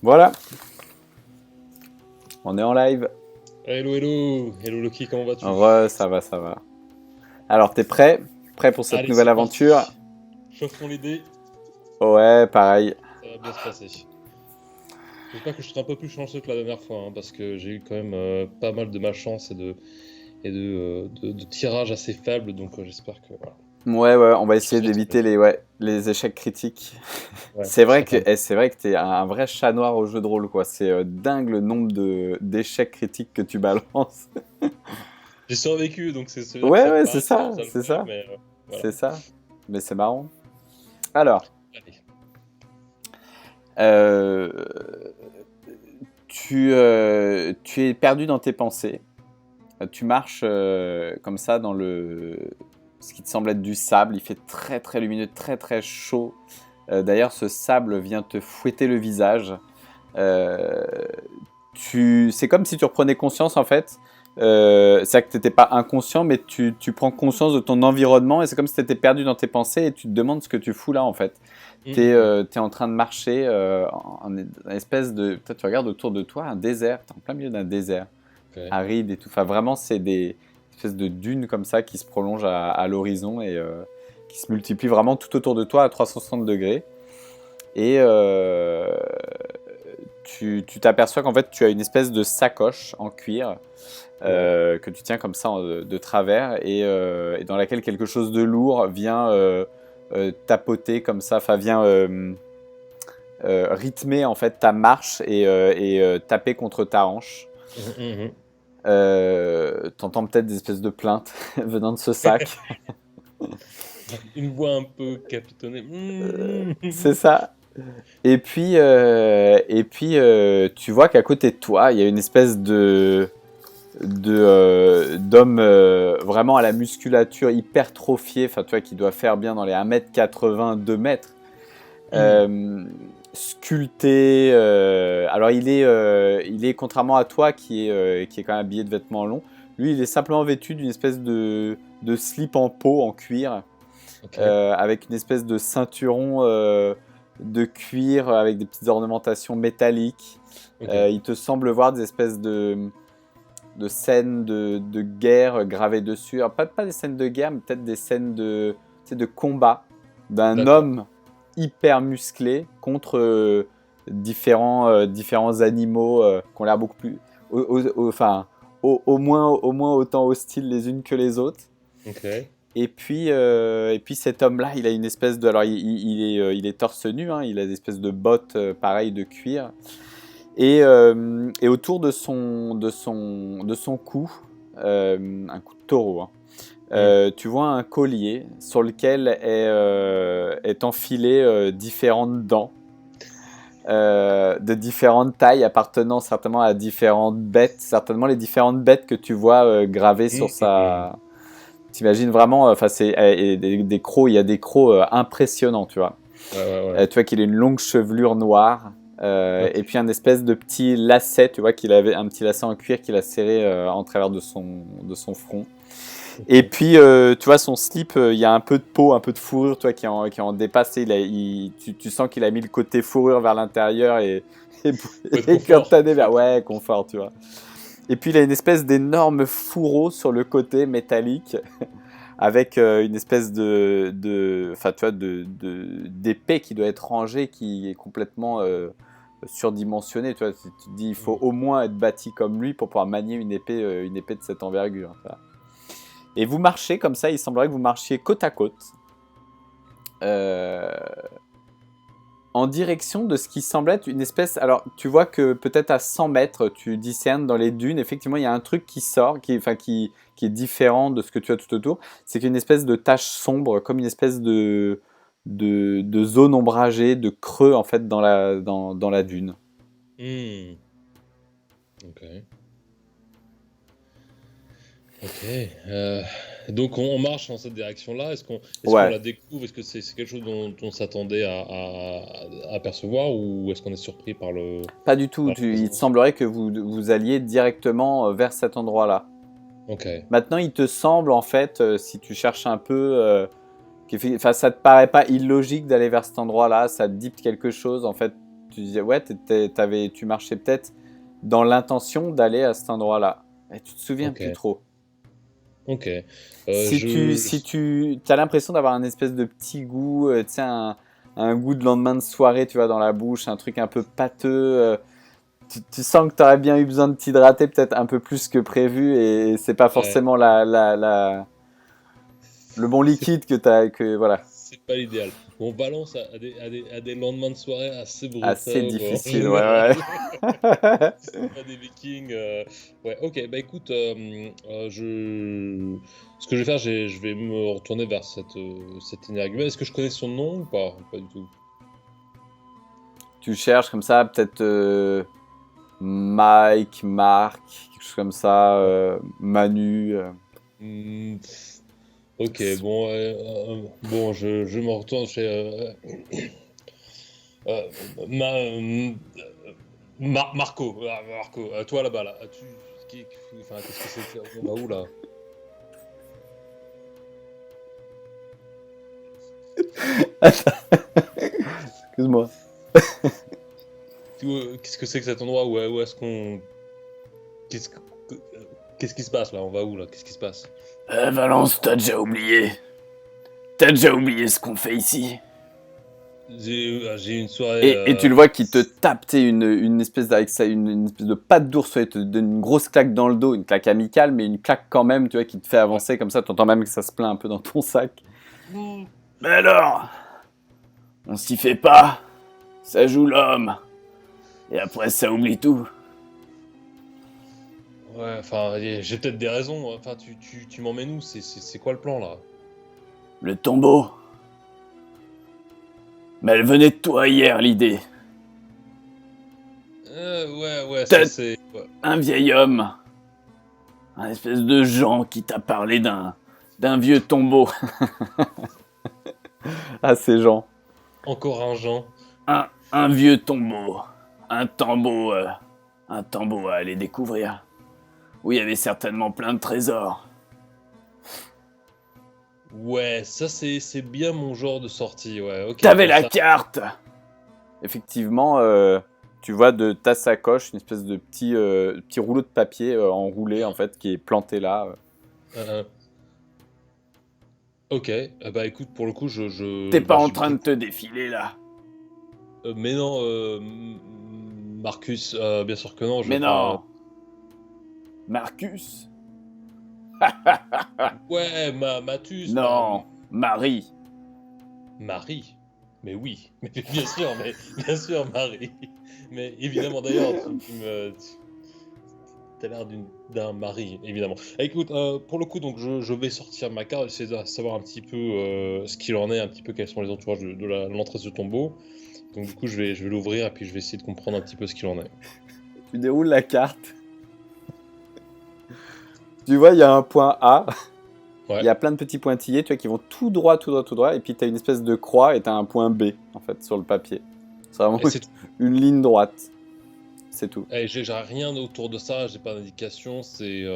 Voilà, on est en live. Hello, hello, hello Loki, comment vas-tu? Ça va, ça va. Alors, t'es prêt? Prêt pour cette Allez, nouvelle c'est aventure? parti. Chauffons les dés, Ouais, pareil. ça va bien se passer. J'espère que je serai un peu plus chanceux que la dernière fois, hein, parce que j'ai eu quand même pas mal de malchance et de tirages assez faibles, donc j'espère que voilà. Ouais, on va Je essayer serai d'éviter tombé. les échecs critiques. Ouais, C'est je vrai serai que pas. c'est vrai que t'es un vrai chat noir au jeu de rôle, quoi. C'est dingue le nombre d'échecs critiques que tu balances. J'ai survécu, donc c'est dire que Ouais, pareil, ça commence à le c'est faire, ça, mais voilà. c'est ça. Mais c'est marrant. Alors, Allez. euh, tu es perdu dans tes pensées. Tu marches comme ça dans ce qui te semble être du sable. Il fait très très lumineux, très très chaud. D'ailleurs, ce sable vient te fouetter le visage. Euh, c'est comme si tu reprenais conscience en fait. C'est-à-dire que tu n'étais pas inconscient, mais tu prends conscience de ton environnement et c'est comme si tu étais perdu dans tes pensées et tu te demandes ce que tu fous là en fait. Tu Mhm. es en train de marcher en espèce de. Toi, tu regardes autour de toi un désert. Tu es en plein milieu d'un désert Ok. aride et tout. Enfin, vraiment, c'est des espèces de dunes comme ça qui se prolongent à l'horizon et qui se multiplient vraiment tout autour de toi à 360 degrés. Et tu t'aperçois qu'en fait, tu as une espèce de sacoche en cuir Ouais. que tu tiens comme ça de travers et dans laquelle quelque chose de lourd vient tapoter comme ça, enfin vient rythmer en fait ta marche et taper contre ta hanche. Mhm, mhm. T'entends peut-être des espèces de plaintes venant de ce sac. Une voix un peu capitonnée. C'est ça. Tu vois qu'à côté de toi, il y a une espèce d'homme vraiment à la musculature hypertrophiée, enfin, tu vois, qui doit faire bien dans les 1,80 m, 2 m. Mhm. Sculpté. Alors, il est, contrairement à toi, qui est quand même habillé de vêtements longs, lui, il est simplement vêtu d'une espèce de slip en peau, en cuir, Ok, avec une espèce de ceinturon de cuir avec des petites ornementations métalliques. ok. Il te semble voir des espèces de scènes de guerre gravées dessus. Alors, pas des scènes de guerre, mais peut-être des scènes tu sais, de combat d'un D'accord. homme hyper musclé contre différents animaux qui ont l'air beaucoup plus. Enfin, au moins autant hostiles les unes que les autres. Ok. Et puis cet homme-là, il a une espèce de. Alors, il est torse nu, hein, il a des espèces de bottes pareilles de cuir. Et autour de son cou, un cou de taureau, hein, Hmm. tu vois un collier sur lequel est enfilé différentes dents de différentes tailles appartenant certainement à différentes bêtes, certainement les différentes bêtes que tu vois gravées sur Hmm. sa. T'imagines vraiment, enfin c'est et des crocs, il y a des crocs impressionnants, tu vois. Ouais, ouais, ouais. Tu vois qu'il a une longue chevelure noire Ok. et puis un espèce de petit lacet, tu vois qu'il avait un petit lacet en cuir qu'il a serré en travers de son front. Et Ok. puis tu vois son slip, il y a un peu de peau, un peu de fourrure, toi qui en dépasse. Tu sens qu'il a mis le côté fourrure vers l'intérieur et, Faut être et confort. cantané vers ouais confort, tu vois. Et puis il a une espèce d'énorme fourreau sur le côté métallique avec une espèce enfin tu vois, d'épée qui doit être rangée, qui est complètement surdimensionnée. Tu vois, tu te dis, il faut Hmm. au moins être bâti comme lui pour pouvoir manier une épée de cette envergure. Tu vois. Et vous marchez comme ça, il semblerait que vous marchiez côte à côte, euh, en direction de ce qui semble être une espèce. Alors, tu vois que peut-être à 100 mètres, tu discernes dans les dunes, effectivement, il y a un truc qui sort, qui est différent de ce que tu as tout autour. C'est qu'il y a une espèce de tache sombre, comme une espèce de zone ombragée, de creux, en fait, dans la dune. Hmm. Ok. Ok. Donc on marche dans cette direction-là. Est-ce qu'on Ouais, la découvre? Est-ce que c'est quelque chose dont on s'attendait à apercevoir ou est-ce qu'on est surpris pas du tout. par la Il te présence? semblerait que vous alliez directement vers cet endroit-là. Ok. Maintenant, il te semble, en fait, si tu cherches un peu, enfin, ça te paraît pas illogique d'aller vers cet endroit-là, ça te dit quelque chose, en fait. tu disais, ouais, tu marchais peut-être dans l'intention d'aller à cet endroit-là. Et tu te souviens Ok. plus trop. Ok. Si tu as l'impression d'avoir un espèce de petit goût, tu sais, un goût de lendemain de soirée, tu vois, dans la bouche, un truc un peu pâteux. Tu sens que tu aurais bien eu besoin de t'hydrater peut-être un peu plus que prévu et c'est pas Ouais, forcément le bon c'est liquide voilà. c'est pas l'idéal. On balance à des lendemains de soirée assez Assez brutaux en difficile, général. ouais, ouais. C'est pas des Vikings. Ouais, ok, bah écoute, ce que je vais faire, je vais me retourner vers cet énergumène. Est-ce que je connais son nom ou pas? Pas du tout. Tu cherches comme ça, peut-être Mike, Marc, quelque chose comme ça, Manu. Hmm, ok, bon, bon, je me retourne chez euh, Marco. Ah, Marco, toi là-bas, là. Enfin, qu'est-ce que c'est que... On va où là? Excuse-moi. Qu'est-ce que c'est que cet endroit? Où est-ce qu'on. Qu'est-ce que- Qu'est-ce qui se passe là? On va où là? Qu'est-ce qui se passe? Valence, t'as déjà oublié. T'as déjà oublié ce qu'on fait ici. J'ai eu une soirée. Et tu le vois qui te tape, tu sais, une espèce avec ça, une espèce de patte d'ours, ouais, il te donne une grosse claque dans le dos, une claque amicale, mais une claque quand même, tu vois, qui te fait Ouais. avancer comme ça. T'entends même que ça se plaint un peu dans ton sac. Mais alors, on s'y fait pas. Ça joue l'homme. Et après, ça oublie tout. Ouais, enfin, j'ai peut-être des raisons. Enfin, tu m'emmènes où? C'est quoi le plan là? Le tombeau. Mais elle venait de toi hier, l'idée. Ouais, ça T'as c'est. Ouais. un vieil homme, un espèce de Jean qui t'a parlé d'un vieux tombeau. Ah, c'est Jean. Encore un Jean. Un vieux tombeau. Un tombeau, un tombeau à aller découvrir. Où il y avait certainement plein de trésors. Ouais, ça c'est bien mon genre de sortie. Ouais, ok, T'avais bon, la ça. carte. Effectivement, tu vois de ta sacoche une espèce de petit rouleau de papier enroulé en fait qui est planté là. Euh, ok, bah écoute, pour le coup, T'es pas bah, en j'ai train de peut-être. te défiler là. Mais non, Marcus, bien sûr que non, je vais Mais pas. non, Marcus. Ouais, Mathus, Non, Marie. Marie. Mais oui, mais bien sûr, mais bien sûr, Marie. Mais évidemment, d'ailleurs, t'as l'air d'un mari, évidemment. Écoute, pour le coup, donc je vais sortir ma carte, essayer de savoir un petit peu ce qu'il en est, un petit peu quels sont les entourages de l'entrée de ce tombeau. Donc du coup, je vais l'ouvrir et puis je vais essayer de comprendre un petit peu ce qu'il en est. Tu déroules la carte. Tu vois, il y a un point A. Il Ouais. y a plein de petits pointillés, tu vois, qui vont tout droit, tout droit, tout droit. Et puis tu as une espèce de croix et tu as un point B en fait sur le papier. C'est vraiment Et c'est tout. une ligne droite. C'est tout. Et j'ai rien autour de ça, j'ai pas d'indication, y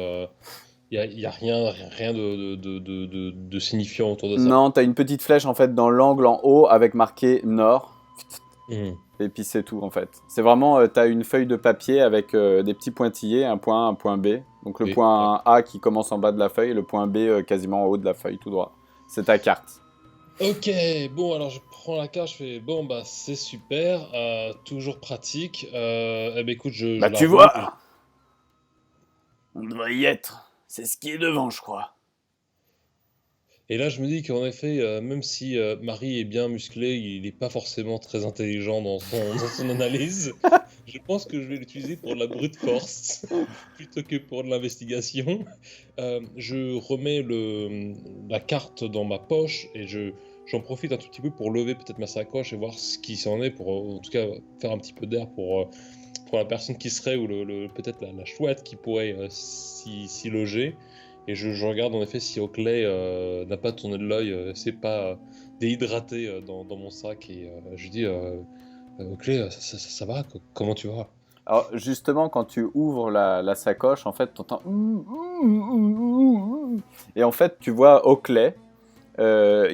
a rien de signifiant autour de ça. Non, tu as une petite flèche en fait dans l'angle en haut avec marqué nord. Hmm. Et puis c'est tout en fait. C'est vraiment, tu as une feuille de papier avec des petits pointillés, un point A, un point B. Donc le Et, point A qui commence en bas de la feuille et le point B quasiment en haut de la feuille, tout droit. C'est ta carte. ok, bon alors je prends la carte, je fais bon bah c'est super, toujours pratique. Eh ben écoute, je Bah la tu roule. vois, on devrait y être. C'est ce qui est devant, je crois. Et là je me dis qu'en effet, même si Marie est bien musclé, il n'est pas forcément très intelligent dans son analyse. Je pense que je vais l'utiliser pour de la brute force plutôt que pour de l'investigation. Je remets la carte dans ma poche et j'en profite un tout petit peu pour lever peut-être ma sacoche et voir ce qui s'en est, pour en tout cas faire un petit peu d'air pour la personne qui serait ou peut-être la chouette qui pourrait s'y loger. Et je regarde en effet si Oakley n'a pas tourné de l'œil, c'est pas déhydraté dans mon sac. Et je lui dis Oakley, ça va? Comment tu vas? Alors justement, quand tu ouvres la sacoche, en fait, t'entends... Et en fait, tu vois Oakley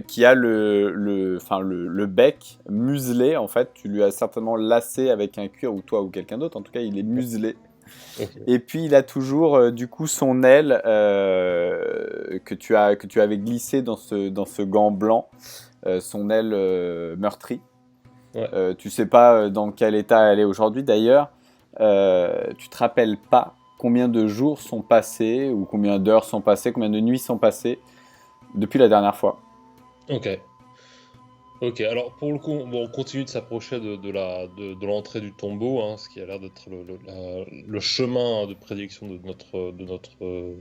qui a le bec muselé, en fait. Tu lui as certainement lacé avec un cuir, ou toi ou quelqu'un d'autre. En tout cas, il est muselé. Ok. Et puis, il a toujours, du coup, son aile que tu avais glissée dans ce gant blanc, son aile meurtrie. Ouais. Tu sais pas dans quel état elle est aujourd'hui. D'ailleurs, tu te rappelles pas combien de jours sont passés, ou combien d'heures sont passées, combien de nuits sont passées depuis la dernière fois. Ok. Ok, alors pour le coup, on continue de s'approcher de l'entrée du tombeau, hein, ce qui a l'air d'être le chemin de prédiction de notre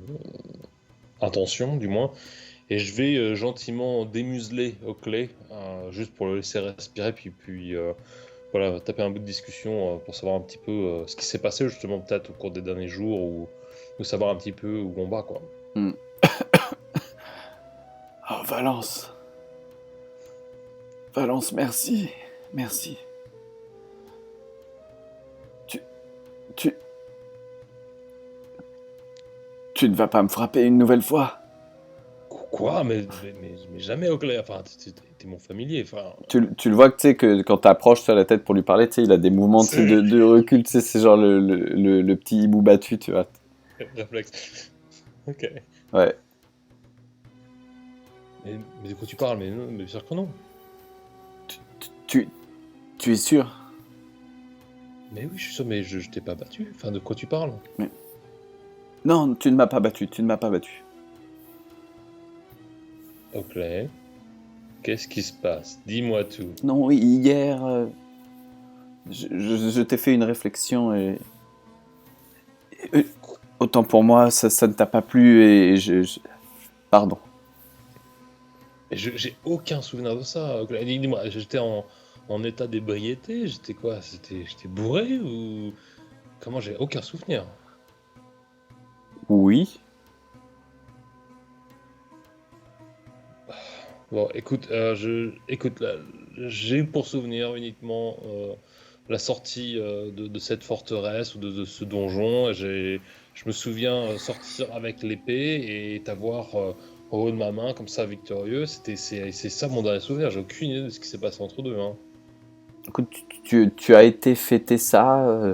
intention, du moins. Et je vais gentiment démuseler Oakley, juste pour le laisser respirer, puis voilà, taper un bout de discussion pour savoir un petit peu ce qui s'est passé justement peut-être au cours des derniers jours, ou savoir un petit peu où on va, quoi. Hmm. Oh, Valence. Valence, merci. Merci. Tu, tu, tu ne vas pas me frapper une nouvelle fois. Quoi? Mais jamais Oakley, enfin, t'es mon familier, enfin... Tu le vois que, tu sais, que quand t'approches sur la tête pour lui parler, tu sais, il a des mouvements, tu sais, de recul, tu sais, c'est genre le petit hibou battu, tu vois. Réflexe. Ok. Ouais. Mais de quoi tu parles? Mais non, mais bien sûr que non. Tu, tu es sûr? Mais oui, je suis sûr, mais je t'ai pas battu. Enfin, de quoi tu parles? Non, tu ne m'as pas battu, tu ne m'as pas battu. Ok. Qu'est-ce qui se passe? Dis-moi tout. Non, hier, je t'ai fait une réflexion et autant pour moi, ça ne t'a pas plu et pardon. Mais j'ai aucun souvenir de ça. Ok, dis-moi, j'étais en état d'ébriété? J'étais quoi? J'étais bourré ou... Comment j'ai aucun souvenir? Oui. Bon, écoute, écoute, là, j'ai pour souvenir uniquement la sortie de cette forteresse ou de ce donjon. Je me souviens sortir avec l'épée et t'avoir au haut de ma main comme ça victorieux. C'est ça mon dernier souvenir. J'ai aucune idée de ce qui s'est passé entre deux, hein. Écoute, tu as été fêter ça,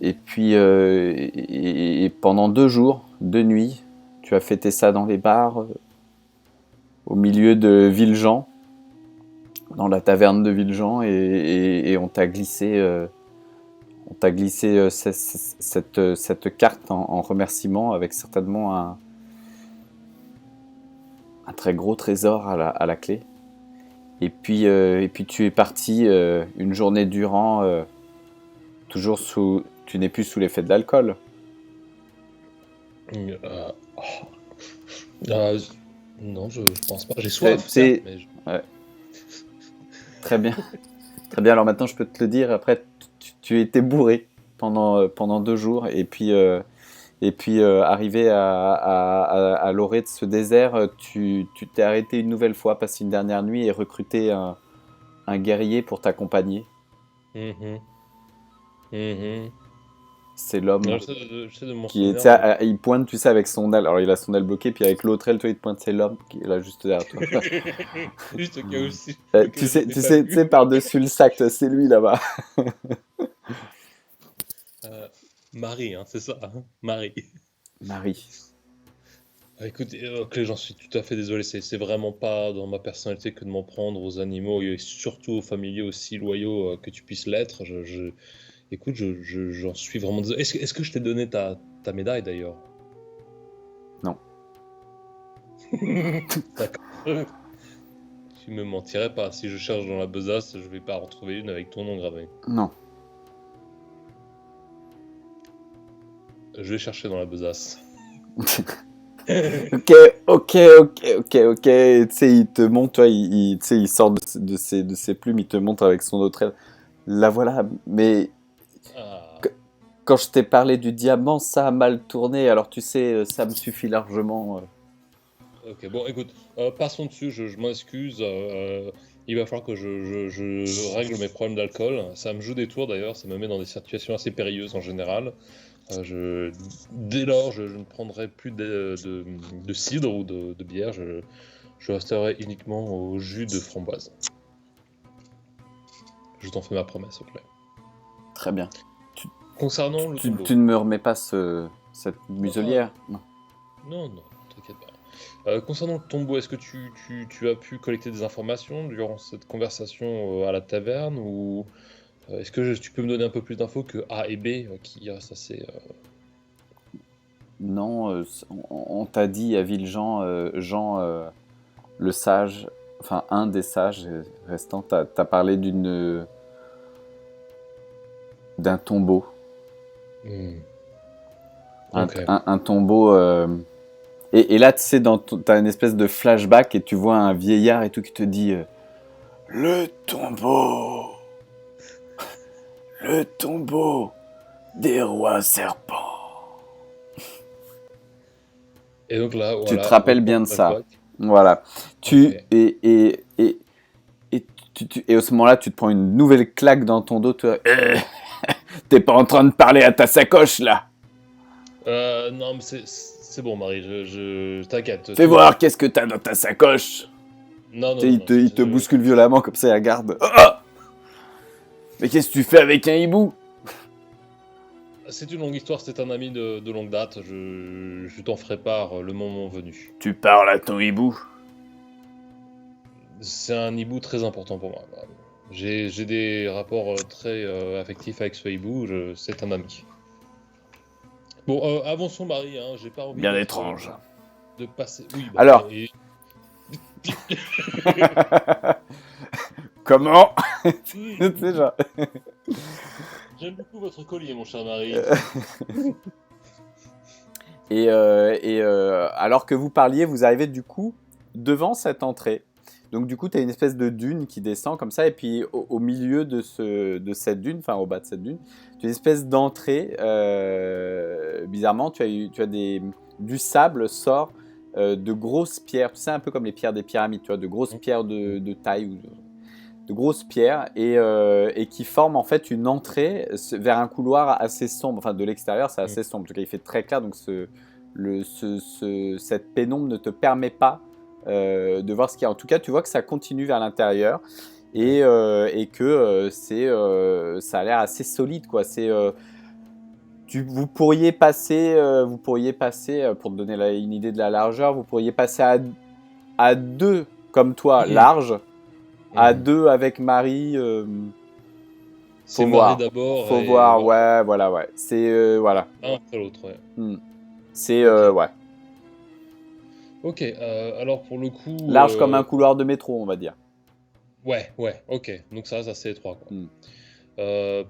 et puis et pendant 2 jours, 2 nuits, tu as fêté ça dans les bars, au milieu de Villejean, dans la taverne de Villejean, et on t'a glissé cette carte en remerciement, avec certainement un très gros trésor à la clé. Et puis tu es parti une journée durant, toujours tu n'es plus sous l'effet de l'alcool. Oh, euh, non, je pense pas. J'ai Tu soif, certes, sais, mais ouais, très bien, très bien. Alors maintenant, je peux te le dire. Après, tu étais bourré pendant 2 jours, et puis arrivé à l'orée de ce désert, tu t'es arrêté une nouvelle fois, passé une dernière nuit et recruté un guerrier pour t'accompagner. Mhm, mhm. C'est l'homme Non, j'essaie de m'en qui est, tu souvenir, sais, mais... il pointe, tu sais, avec son aile. Alors il a son aile bloquée, puis avec l'autre aile, toi, il te pointe, c'est l'homme qui est là juste derrière toi. Juste au cas où, au cas où je t'ai pas Tu sais, vu. par-dessus le sac, toi, c'est lui là-bas. Euh, Marie, hein, c'est ça, hein, Marie. Marie. Ah, écoute, ok, j'en suis tout à fait désolé, c'est vraiment pas dans ma personnalité que de m'en prendre aux animaux et surtout aux familiers aussi loyaux que tu puisses l'être. Écoute, j'en suis vraiment désolé. Est-ce que je t'ai donné ta médaille d'ailleurs? Non. D'accord. Tu me mentirais pas. Si je cherche dans la besace, je vais pas en retrouver une avec ton nom gravé. Non. Je vais chercher dans la besace. Ok, ok. Tu sais, il te montre, toi, tu sais, il sort de ses plumes, il te montre avec son autre aile. La voilà, mais Ah. quand je t'ai parlé du diamant, ça a mal tourné, alors tu sais, ça me suffit largement. Ok, bon, écoute, passons dessus, je m'en excuse. Il va falloir que je règle mes problèmes d'alcool. Ça me joue des tours d'ailleurs, ça me met dans des situations assez périlleuses en général. Dès lors, je ne prendrai plus de cidre ou de bière. Je resterai uniquement au jus de framboise. Je t'en fais ma promesse, s'il te plaît. Très bien. Concernant le tombeau. Tu ne me remets pas cette muselière? Non. Non, t'inquiète pas. Concernant le tombeau, est-ce que tu as pu collecter des informations durant cette conversation à la taverne ou est-ce que tu peux me donner un peu plus d'infos que A et B qui restent assez... Non, on t'a dit à Villejean, Jean le sage, enfin un des sages restants, t'as parlé d'un tombeau. Ok. Un tombeau. Et là, tu sais, t'as une espèce de flashback et tu vois un vieillard et tout qui te dit le tombeau. Le tombeau des rois serpents. Et donc là, voilà. Tu te rappelles bien de ça. flashback. Voilà. Ok. Et à ce moment-là, tu te prends une nouvelle claque dans ton dos. T'es pas en train de parler à ta sacoche, là. Non, mais c'est bon, Marie, je t'inquiète. Fais voir qu'est-ce que t'as dans ta sacoche. Non, Il te je- bouscule violemment comme ça, il regarde. Oh, mais qu'est-ce que tu fais avec un hibou? C'est une longue histoire, c'est un ami de longue date. Je t'en ferai part le moment venu. Tu parles à ton hibou? C'est un hibou très important pour moi. J'ai des rapports très affectifs avec ce hibou. C'est un ami. Bon, avançons, Marie. Hein, j'ai pas envie Bien d'être, étrange. de passer. Oui. Alors. Comment? Tu sais, genre. J'aime beaucoup votre collier, mon cher Marie. Alors que vous parliez, vous arrivez du coup devant cette entrée. Donc du coup, tu as une espèce de dune qui descend comme ça, et puis au milieu de cette dune, enfin au bas de cette dune, tu as une espèce d'entrée. Bizarrement, tu as du sable sort de grosses pierres, tu sais, un peu comme les pierres des pyramides, tu vois, de grosses pierres de taille, ou de grosses pierres, et qui forment en fait une entrée vers un couloir assez sombre. Enfin, de l'extérieur, c'est assez sombre. En tout cas, il fait très clair, donc cette pénombre ne te permet pas de voir ce qu'il y a. En tout cas, tu vois que ça continue vers l'intérieur et que ça a l'air assez solide, quoi. Vous pourriez passer, pour te donner une idée de la largeur, vous pourriez passer à deux comme toi, large, à deux avec Marie. C'est Faut Marie voir. d'abord. Faut et voir, voilà. ouais, voilà, ouais. C'est, voilà. Un après l'autre, ouais. C'est, Ok. ouais. Ok, alors pour le coup. Large comme un couloir de métro, on va dire. Ouais, ok. Donc ça reste assez étroit, quoi. Mm.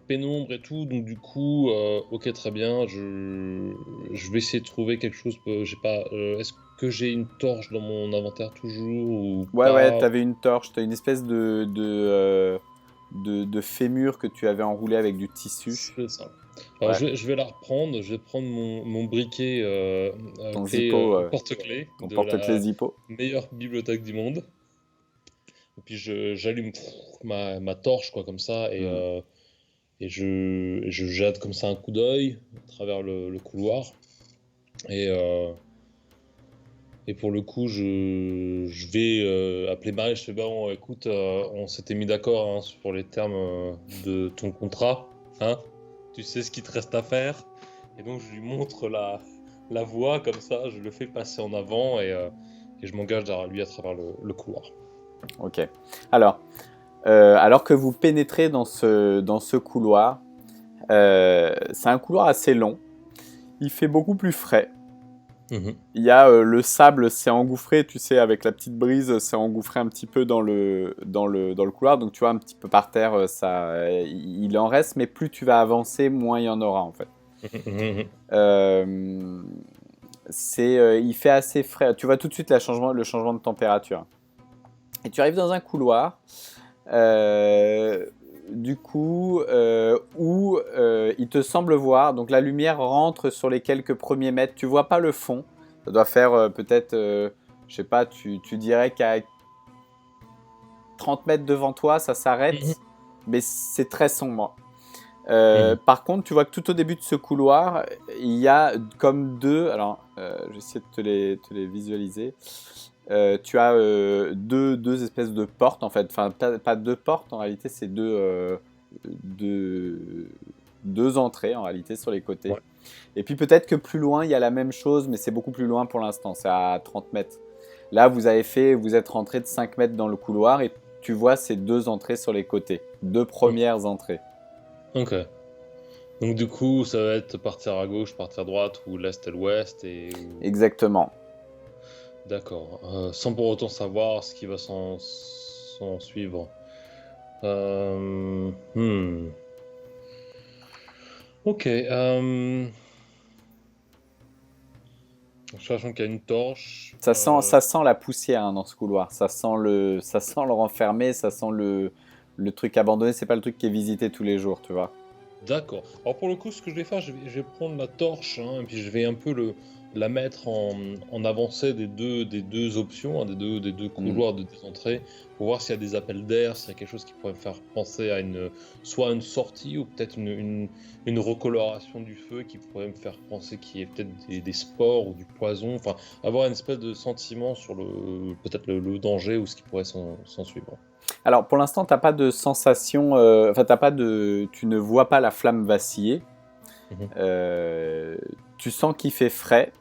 Pénombre et tout, donc du coup, ok, très bien. Je vais essayer de trouver quelque chose. J'ai pas. Est-ce que j'ai une torche dans mon inventaire toujours ou Ouais, pas? t'avais une torche, t'as une espèce de fémur que tu avais enroulé avec du tissu. C'est ça. Alors Ouais. je vais la reprendre. Je vais prendre mon briquet Ton clé, Zippo, porte-clé ton de porte-clés la Zippo. meilleure bibliothèque du monde. Et puis j'allume ma torche, quoi, comme ça, et je jette comme ça un coup d'œil à travers le couloir. Et pour le coup, je vais appeler Marie. Je fais, bon, écoute, on s'était mis d'accord, hein, sur les termes de ton contrat. Hein, tu sais ce qu'il te reste à faire. Et donc, je lui montre la voie comme ça. Je le fais passer en avant et je m'engage derrière lui à travers le couloir. Ok. Alors que vous pénétrez dans ce couloir, c'est un couloir assez long. Il fait beaucoup plus frais. Il y a le sable s'est engouffré, tu sais, avec la petite brise, s'est engouffré un petit peu dans le couloir. Donc tu vois un petit peu par terre, il en reste, mais plus tu vas avancer, moins il y en aura en fait. Il fait assez frais. Tu vois tout de suite le changement de température. Et tu arrives dans un couloir, du coup, où il te semble voir, donc la lumière rentre sur les quelques premiers mètres. Tu vois pas le fond. Ça doit faire peut-être, je sais pas, tu dirais qu'à 30 mètres devant toi, ça s'arrête, mais c'est très sombre. Mhm. Par contre, tu vois que tout au début de ce couloir, il y a comme deux. Alors, je vais essayer de te les visualiser. Tu as deux espèces de portes en fait. Enfin, pas deux portes en réalité, c'est deux, deux entrées en réalité sur les côtés. Ouais. Et puis peut-être que plus loin, il y a la même chose, mais c'est beaucoup plus loin pour l'instant. C'est à 30 mètres. Là, vous êtes rentré de 5 mètres dans le couloir et tu vois ces deux entrées sur les côtés. Deux Ok. premières entrées. Ok. Donc du coup, ça va être partir à gauche, partir à droite, ou l'est et l'ouest, Exactement. D'accord. Sans pour autant savoir ce qui va s'en suivre. Hmm. Ok. Sachant qu'il y a une torche. Ça sent la poussière hein, dans ce couloir. Ça sent le renfermé, ça sent le truc abandonné. C'est pas le truc qui est visité tous les jours, tu vois. D'accord. Alors pour le coup, ce que je vais faire, je vais prendre la torche, hein, et puis je vais un peu la mettre en avancée des deux options, hein, des deux Mm. couloirs, des deux entrées, pour voir s'il y a des appels d'air, s'il y a quelque chose qui pourrait me faire penser à soit une sortie ou peut-être une recoloration du feu qui pourrait me faire penser qu'il y ait peut-être des spores ou du poison, enfin avoir une espèce de sentiment sur peut-être le danger ou ce qui pourrait s'en suivre. Alors pour l'instant, t'as pas de sensation. Enfin, tu ne vois pas la flamme vaciller. Mhm, Euh, Tu sens qu'il fait frais.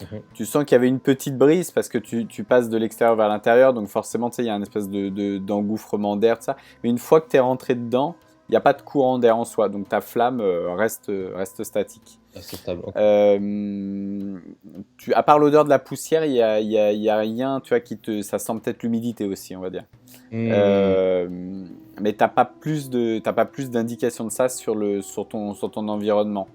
mhm. Tu sens qu'il y avait une petite brise parce que tu passes de l'extérieur vers l'intérieur, donc forcément, tu sais, il y a une espèce d'engouffrement d'air, tout ça. Mais une fois que tu es rentré dedans, il n'y a pas de courant d'air en soi, donc ta flamme reste statique. Ah, c'est stable, ok. À part l'odeur de la poussière, il y a rien, tu vois, ça sent peut-être l'humidité aussi, on va dire. Hmm, Euh, mais t'as pas plus d'indications de ça sur ton environnement.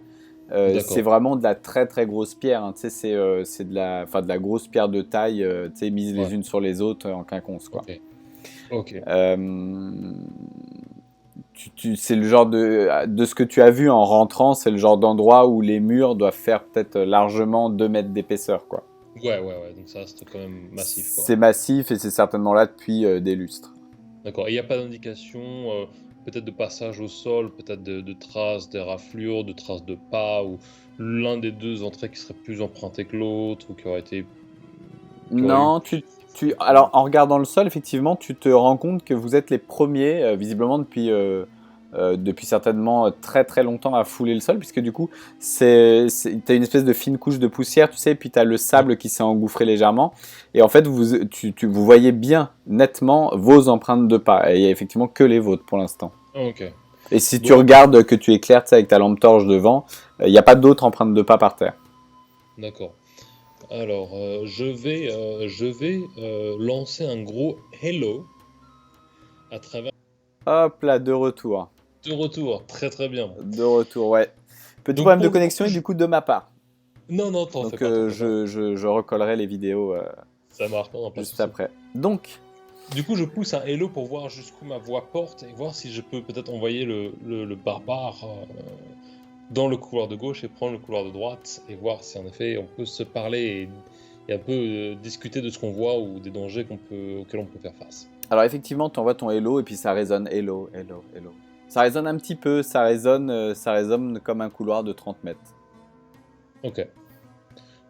C'est d'accord. vraiment de la très très grosse pierre. Hein. Tu sais, c'est de la grosse pierre de taille, tu sais, mises Ouais, les unes sur les autres en quinconce, quoi. ok. Ok. Euh, c'est le genre de ce que tu as vu en rentrant, c'est le genre d'endroit où les murs doivent faire peut-être largement 2 mètres d'épaisseur, quoi. Ouais. Donc ça reste quand même massif, quoi. C'est massif et c'est certainement là depuis des lustres. D'accord. Et il n'y a pas d'indication, peut-être de passage au sol, peut-être de traces d'éraflures, de traces de pas, ou l'un des deux entrées qui serait plus emprunté que l'autre, ou qui aurait eu Non, plus alors d'accidents. en regardant le sol, effectivement, tu te rends compte que vous êtes les premiers, visiblement depuis certainement très très longtemps à fouler le sol, puisque du coup, t'as une espèce de fine couche de poussière, tu sais, et puis t'as le Ouais. sable qui s'est engouffré légèrement, et en fait, vous voyez bien nettement vos empreintes de pas, et il y a effectivement que les vôtres pour l'instant. Ah, ok. Et si tu Bon, regardes que tu éclaires, tu sais, avec ta lampe torche devant, il n'y a pas d'autres empreintes de pas par terre. d'accord. Alors, je vais lancer un gros hello à travers. Hop là, de retour. De retour, très très bien. De retour, ouais. Petit Donc problème de pour le connexion coup, et du coup de ma part. non, t'en fais Donc pas, t'en fais pas. je recollerai les vidéos Ça marche, non, pas de juste souci. après. Donc, Du coup, je pousse un hello pour voir jusqu'où ma voix porte et voir si je peux peut-être envoyer le barbare dans le couloir de gauche et prendre le couloir de droite et voir si en effet on peut se parler et un peu discuter de ce qu'on voit ou des dangers auxquels on peut faire face. alors effectivement, tu envoies ton hello et puis ça résonne hello, hello, hello. Ça résonne un petit peu, ça résonne comme un couloir de 30 mètres. Ok.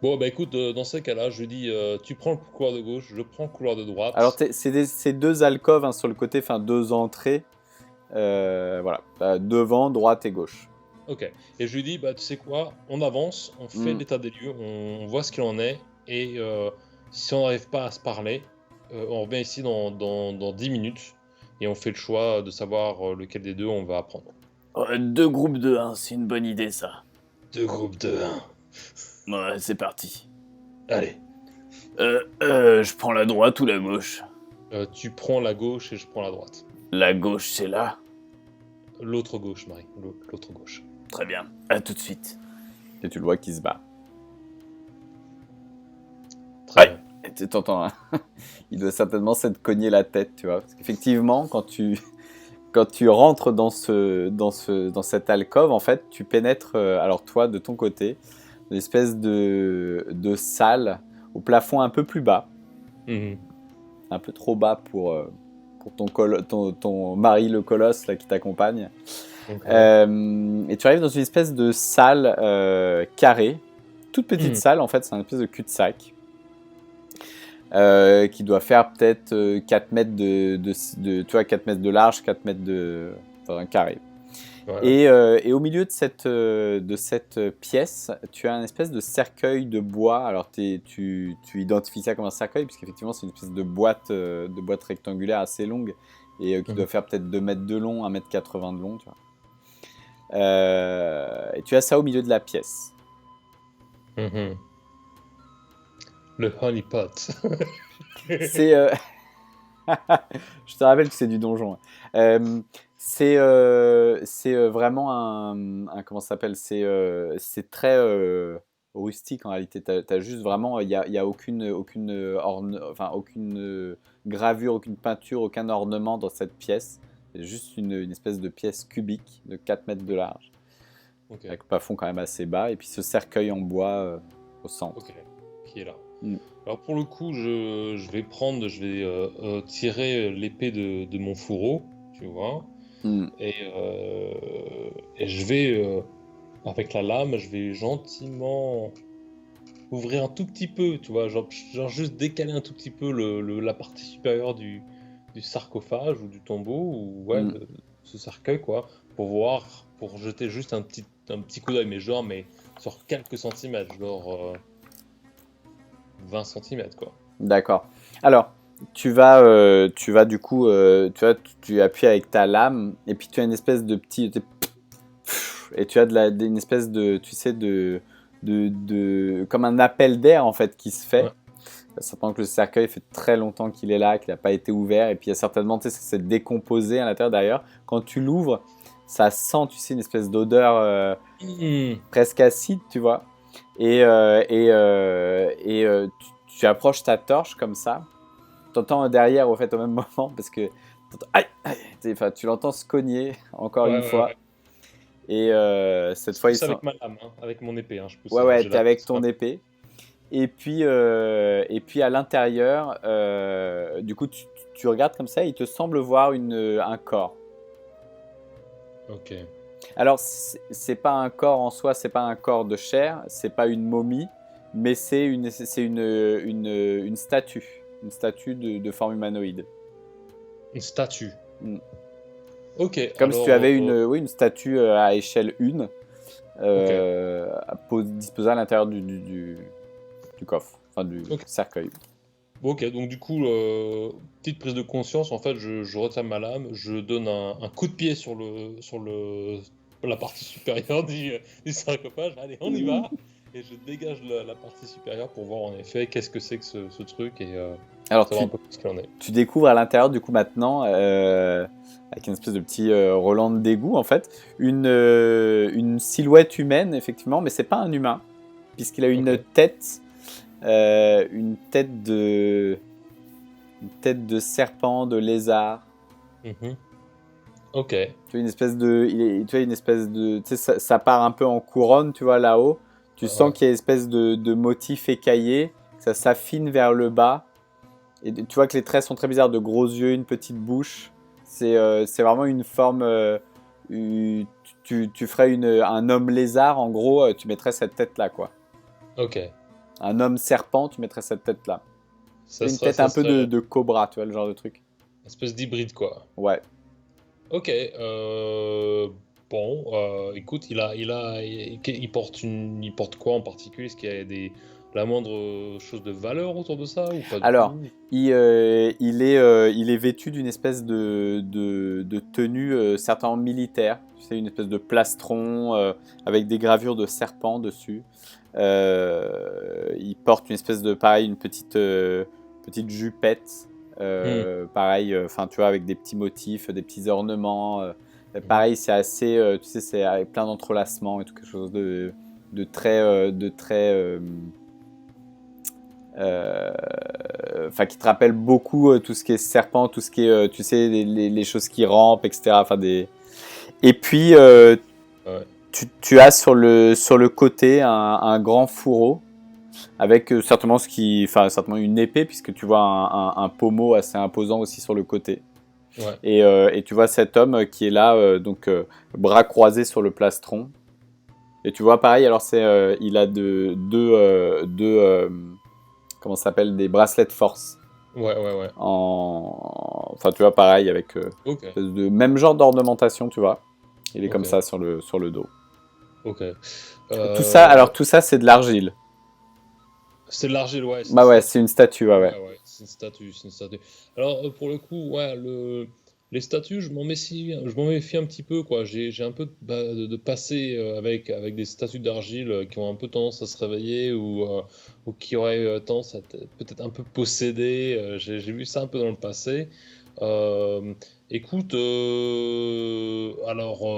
Bon, bah écoute, dans ces cas-là, je dis tu prends le couloir de gauche, je prends le couloir de Alors droite. c'est deux alcôves hein, sur le côté, enfin deux entrées. Voilà, devant, droite et gauche. Ok. Et je lui dis, bah tu sais quoi, on avance, on fait Hmm. l'état des lieux, on voit ce qu'il en est, et si on n'arrive pas à se parler, on revient ici dans 10 minutes, et on fait le choix de savoir lequel des deux on va prendre. Deux groupes de 1, c'est une bonne idée ça. Deux groupes de 1. Ouais, c'est parti. Allez. Je prends la droite ou la gauche? Tu prends la gauche et je prends la droite. La gauche, c'est là. L'autre gauche, Marie. L'autre gauche. Très bien. À tout de suite. Et tu le vois qui se bat. Très Ouais. bien. Et tu t'entends, hein. Il doit certainement s'être cogné la tête, tu vois. Parce qu'effectivement, quand tu rentres dans cette alcôve, en fait, tu pénètres, alors toi, de ton côté, une espèce de salle au plafond un peu plus bas, Mhm. un peu trop bas pour ton mari le colosse là, qui t'accompagne. Ok. Et tu arrives dans une espèce de salle carrée, toute petite Hmm. salle en fait, c'est un espèce de cul-de-sac. Qui doit faire peut-être 4 mètres tu vois, 4 mètres de large, 4 mètres enfin, un carré. Ouais. Et au milieu de cette pièce, tu as une espèce de cercueil de bois. Alors tu identifies ça comme un cercueil, puisqu'effectivement c'est une espèce de boîte rectangulaire assez longue, et qui Mhm. doit faire peut-être 2 mètres de long, 1,80 m de long. Tu vois. Et tu as ça au milieu de la pièce. Mhm. Le honeypot. C'est Je te rappelle que c'est du donjon. C'est vraiment comment ça s'appelle? C'est très rustique en réalité. T'as juste vraiment, il y a enfin, aucune gravure, aucune peinture, aucun ornement dans cette pièce. C'est juste une espèce de pièce cubique de 4 mètres de large, Ok. avec un plafond quand même assez bas, et puis ce cercueil en bois au centre. Ok. Qui est là. Mm. Alors pour le coup, je vais tirer l'épée de mon fourreau, tu vois, Mm. et je vais, avec la lame, je vais gentiment ouvrir un tout petit peu, tu vois, genre juste décaler un tout petit peu la partie supérieure du sarcophage ou du tombeau, ou ouais, Mm. ce cercueil, quoi, pour voir, pour jeter juste un petit coup d'œil, mais sur quelques centimètres, genre 20 centimètres, quoi. D'accord. Alors, tu vas du coup, tu appuies avec ta lame, et puis tu as une espèce de petit, et tu as une espèce de, tu sais, comme un appel d'air en fait qui se fait. Ouais. Certainement que le cercueil fait très longtemps qu'il est là, qu'il n'a pas été ouvert, et puis il y a certainement, tu sais, ça s'est décomposé à l'intérieur. D'ailleurs, quand tu l'ouvres, ça sent, tu sais, une espèce d'odeur Hmm. presque acide, tu vois. Tu approches ta torche comme ça. T'entends derrière au fait au même moment, parce que aïe, aïe, enfin, tu l'entends se cogner encore Ouais, une ouais, fois. ouais. Et cette C'est fois, ils plus sont. avec ma lame, hein, avec mon épée, hein, je pousse, Ouais, ouais, j'ai t'es la avec force ton main. épée. Et puis à l'intérieur, du coup, tu regardes comme ça, il te semble voir un corps. Ok. Alors, c'est pas un corps en soi, c'est pas un corps de chair, c'est pas une momie, mais c'est une statue. Une statue de forme humanoïde. Une statue. Mm. Ok, Comme si tu alors, avais oui, une statue à échelle 1 ok, disposée à l'intérieur du coffre, enfin du ok. cercueil. Bon, ok, donc du coup, petite prise de conscience, en fait, je retiens ma lame, je donne un coup de pied la partie supérieure du sarcophage, allez, on y va, et je dégage la partie supérieure pour voir en effet qu'est-ce que c'est que ce truc et Alors savoir un peu plus ce qu'il en est. tu découvres à l'intérieur du coup maintenant, avec une espèce de petit Roland d'égout en fait, une silhouette humaine effectivement, mais c'est pas un humain, puisqu'il a Ok. euh, une tête de serpent, de lézard. Mhm. Ok. Tu vois tu vois une espèce de, tu sais, ça part un peu en couronne, tu vois là-haut. Tu Ouais, sens ouais. qu'il y a une espèce de motif écaillé, ça s'affine vers le bas. Et tu vois que les traits sont très bizarres, de gros yeux, une petite bouche. C'est vraiment une forme. Tu ferais un homme lézard, en gros, tu mettrais cette tête-là, quoi. Ok. Un homme serpent, tu mettrais cette tête-là. Une tête Ça un peu serait de cobra, tu vois, le genre de truc. une espèce d'hybride, quoi. Ouais. Ok, bon, écoute, il porte quoi en particulier? Est-ce qu'il y a la moindre chose de valeur autour de ça ou pas du Alors, tout? il est vêtu d'une espèce de tenue certainement militaire. Tu sais, une espèce de plastron avec des gravures de serpents dessus. Il porte une espèce de, pareil, une petite jupette. Hmm, Pareil, enfin, tu vois, avec des petits motifs, des petits ornements. mhm. Pareil, c'est assez, tu sais, c'est avec plein d'entrelacements et tout, quelque chose de très euh, enfin qui te rappelle beaucoup tout ce qui est serpent, tout ce qui est, tu sais, les choses qui rampent, etc. Enfin, et puis, Ouais, tu as sur le côté un grand fourreau avec certainement certainement une épée, puisque tu vois un pommeau assez imposant aussi sur le côté. Ouais. Et tu vois cet homme qui est là, bras croisés sur le plastron. Et tu vois, pareil, alors il a comment ça s'appelle, des bracelets de force. Ouais. Enfin, tu vois, pareil, avec Ok. espèce de même genre d'ornementation, tu vois. Il est comme Ok. ça sur le dos. Ok. Tout ça, c'est de l'argile. C'est de l'argile, ouais, c'est une Bah ouais, c'est statue. une statue, ouais. Ouais, c'est une statue, c'est une statue. Alors, pour le coup, ouais, les statues, je m'en méfie un petit peu, quoi. J'ai un peu de passé avec des statues d'argile qui ont un peu tendance à se réveiller ou qui auraient tendance à peut-être un peu posséder. J'ai vu ça un peu dans le passé. Euh, écoute,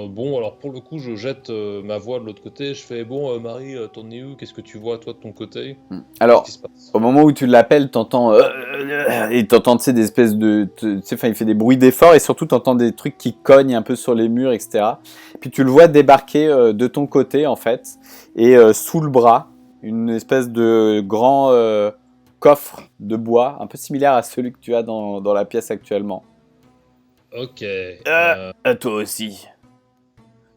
bon, alors pour le coup, je jette ma voix de l'autre côté. Je fais, bon, Marie, t'en es où? Qu'est-ce que tu vois, toi, de ton côté? Qu'est-ce qui Alors, se passe? au moment où tu l'appelles, t'entends et t'entends, tu sais, des espèces tu sais, enfin, il fait des bruits d'effort et surtout t'entends des trucs qui cognent un peu sur les murs, etc. Puis tu le vois débarquer de ton côté en fait et sous le bras une espèce de grand coffre de bois un peu similaire à celui que tu as dans la pièce actuellement. Ok. À toi aussi.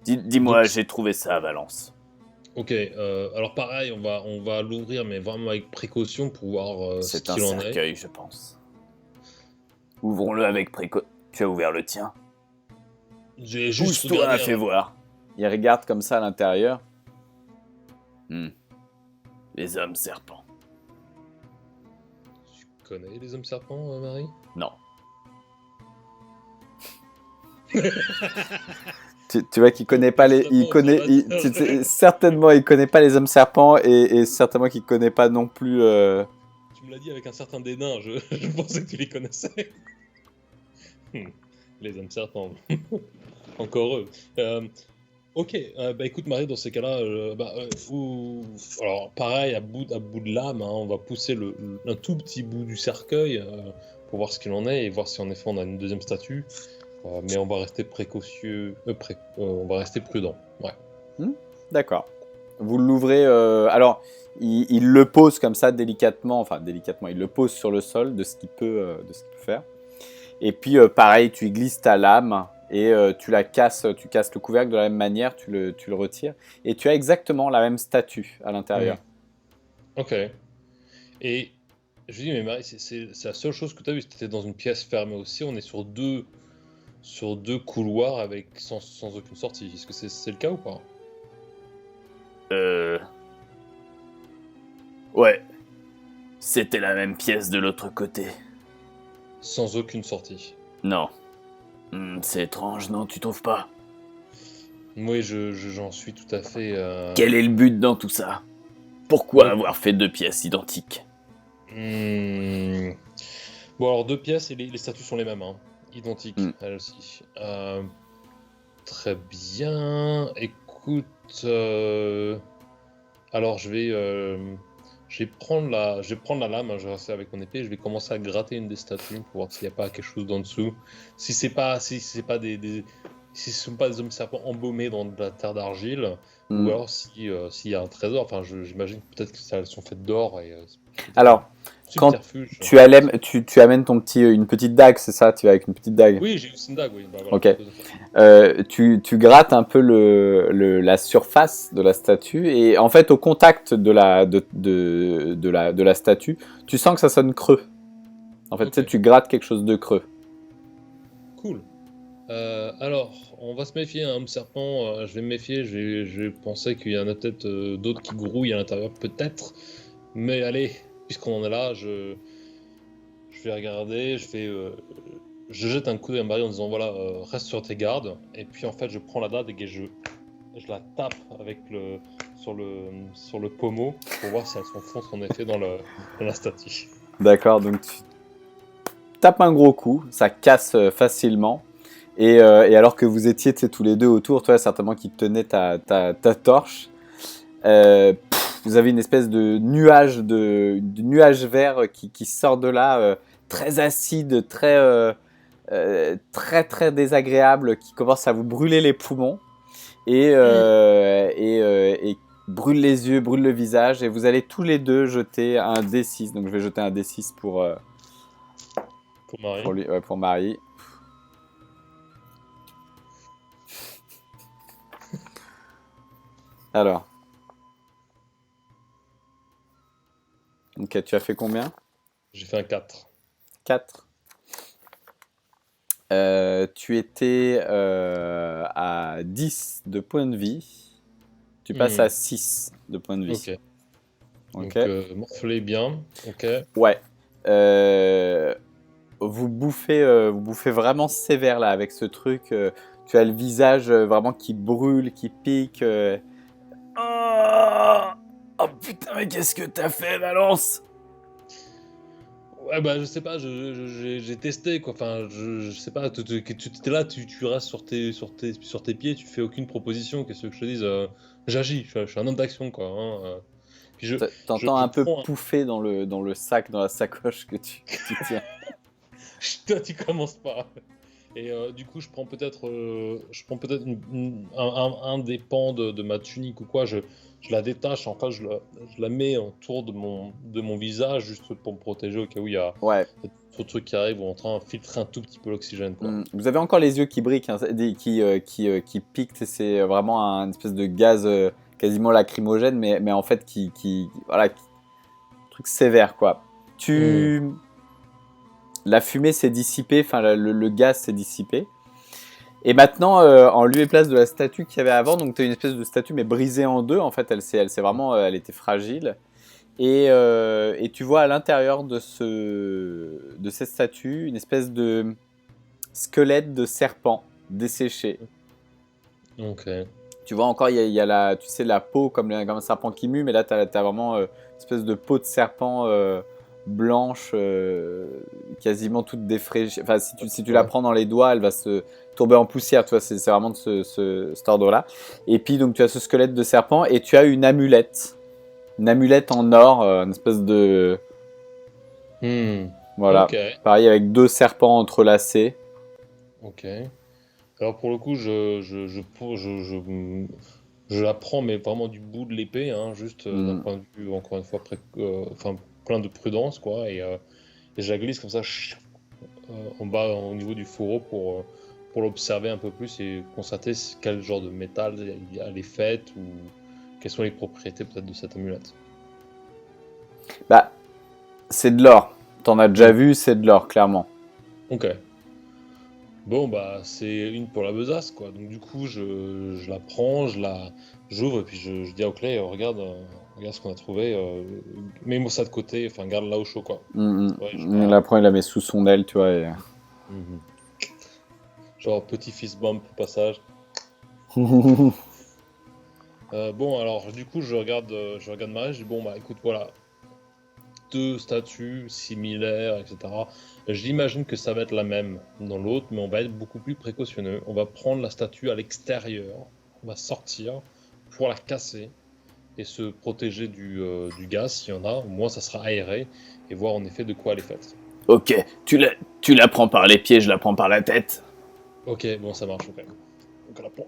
Dis-moi, Donc, j'ai trouvé ça à Valence. ok. Alors pareil, on va l'ouvrir, mais vraiment avec précaution pour voir ce C'est un qu'il en est. cercueil, je pense. Ouvrons-le avec précaution. Tu as ouvert le tien. J'ai juste Pousse-toi, regardé fais un. voir. Il regarde comme ça à l'intérieur. Hmm. Les hommes serpents. Tu connais les hommes serpents, Marie? Non. Tu vois qu'il connaît pas les. Il Extrêmement connaît. observateur. Certainement, il connaît pas les hommes serpents et certainement qu'il connaît pas non plus. Tu me l'as dit avec un certain dédain, je pensais que tu les connaissais. Hmm. Les hommes serpents. Encore eux. Ok, bah écoute Marie, dans ces cas-là, alors pareil, à bout de lame, hein, on va pousser un tout petit bout du cercueil pour voir ce qu'il en est et voir si en effet on a une deuxième statue. Mais on va rester on va rester prudent. Ouais. Hmm. D'accord. Vous l'ouvrez. Alors, il le pose comme ça délicatement. Enfin, délicatement. Il le pose sur le sol de ce qu'il peut faire. Et puis, pareil, tu y glisses ta lame et tu la casses, tu casses le couvercle de la même manière, tu le retires. Et tu as exactement la même statue à Hmm. l'intérieur. Ok. Et je lui dis, mais Marie, c'est la seule chose que tu as vue. C'était dans une pièce fermée aussi. On est sur deux couloirs sans aucune sortie. Est-ce que c'est le cas ou pas? Euh... Ouais, c'était la même pièce de l'autre côté. Sans aucune sortie. Non. C'est étrange, non, tu trouves pas? Oui, j'en suis tout à fait. Quel est le but dans tout ça? Pourquoi Bon, avoir fait deux pièces identiques? hmm, bon, alors deux pièces et les statuts sont les mêmes, hein. Identiques, Hmm. elles aussi. Très bien. Écoute, alors je vais prendre la lame, hein, je vais rester avec mon épée, je vais commencer à gratter une des statues pour voir s'il n'y a pas quelque chose d'en dessous. Si c'est pas si ce sont pas des hommes serpents embaumés dans de la terre d'argile, ou Hmm. alors s'il y a un trésor. Enfin, j'imagine peut-être que elles sont faites d'or et c'est peut-être un Alors, quand subterfuge. tu amènes une petite dague, c'est ça? Tu vas avec une petite dague. Oui, j'ai aussi une dague, oui. Bah voilà. Ok. Tu grattes un peu la surface de la statue et en fait au contact de la statue, tu sens que ça sonne creux. En fait, tu sais, Ok, tu grattes quelque chose de creux. cool. Alors, on va se méfier, un homme serpent, je vais me méfier, je vais penser qu'il y en a peut-être d'autres qui grouillent à l'intérieur, peut-être. Mais allez, puisqu'on en est là, je vais regarder, je jette un coup d'œil à Marie en disant voilà, reste sur tes gardes. Et puis en fait, je prends la dague et je la tape sur le pommeau pour voir si elle s'enfonce en effet dans la statue. D'accord, donc tu tapes un gros coup, ça casse facilement. Et alors que vous étiez tous les deux autour, toi certainement qui tenais ta torche, vous avez une espèce de nuage vert qui sort de là, très acide, très désagréable, qui commence à vous brûler les poumons et brûle les yeux, brûle le visage. Et vous allez tous les deux jeter un D6. Donc je vais jeter un D6 Pour Marie. pour Marie. Alors. Ok, tu as fait combien? J'ai fait un 4. 4. Tu étais à 10 de points de vie. Tu passes à 6 de points de vie. Ok. Ok. Donc, morfler bien. Ok. Ouais. Vous bouffez vraiment sévère là avec ce truc. Tu as le visage vraiment qui brûle, qui pique. Oh, oh putain, mais qu'est-ce que t'as fait, Valence? Ouais, bah, je sais pas, j'ai testé, quoi. Enfin, je sais pas, tu étais là, tu restes sur tes pieds, tu fais aucune proposition. Qu'est-ce que je te dise j'agis, je suis un homme d'action, quoi. Puis T'entends je un peu prends pouffer dans le sac, dans la sacoche que tu tiens. Toi, tu commences pas. Et du coup, je prends peut-être un des pans de ma tunique ou quoi. Je la détache, enfin, je la mets autour de mon visage juste pour me protéger au cas où il y a Ouais. trop de trucs qui arrivent ou en train de filtrer un tout petit peu l'oxygène, quoi. Vous avez encore les yeux qui briquent, hein, qui piquent. C'est vraiment un espèce de gaz quasiment lacrymogène, mais en fait voilà, truc sévère quoi. Hmm. Tu, la fumée s'est dissipée, enfin le gaz s'est dissipé. Et maintenant, en lieu et place de la statue qu'il y avait avant, donc tu as une espèce de statue mais brisée en deux. En fait, elle s'est vraiment, elle était fragile. Et tu vois à l'intérieur de cette statue une espèce de squelette de serpent desséché. Ok. Tu vois encore, il y a la, tu sais, la peau comme un serpent qui mue, mais là, tu as vraiment une espèce de peau de serpent blanche, quasiment toute défraîchie. Enfin, si tu la Ouais. prends dans les doigts, elle va se tourber en poussière, tu vois, c'est vraiment de cet ordre-là. Et puis, donc, tu as ce squelette de serpent et tu as une amulette en or, une espèce de... Hmm. Voilà, Ok. pareil, avec deux serpents entrelacés. Ok. Alors pour le coup, je la prends, mais vraiment du bout de l'épée, hein, juste d'un Hmm. point de vue, encore une fois, enfin, plein de prudence, quoi. Et je la glisse comme ça en bas, au niveau du fourreau pour l'observer un peu plus et constater quel genre de métal elle est faite ou quelles sont les propriétés peut-être de cette amulette. Bah, c'est de l'or. T'en as déjà Hmm. vu, c'est de l'or, clairement. Ok. Bon, bah, c'est une pour la besace, quoi. Donc, du coup, je la prends, j'ouvre, et puis je dis à Oakley, regarde ce qu'on a trouvé, mets-moi ça de côté, enfin, garde-la au chaud, quoi. Ouais, Il la prend, il la met sous son aile, tu vois. Mhm. Genre, petit fist bump au passage. Bon, alors, du coup, je regarde Marie, je dis, bon, bah, écoute, voilà, deux statues similaires, etc. J'imagine que ça va être la même dans l'autre, mais on va être beaucoup plus précautionneux. On va prendre la statue à l'extérieur, on va sortir pour la casser et se protéger du gaz s'il y en a. Au moins, ça sera aéré et voir en effet de quoi elle est faite. Ok, tu la prends par les pieds, je la prends par la tête. Ok, bon, ça marche, ok. Donc, on la prend.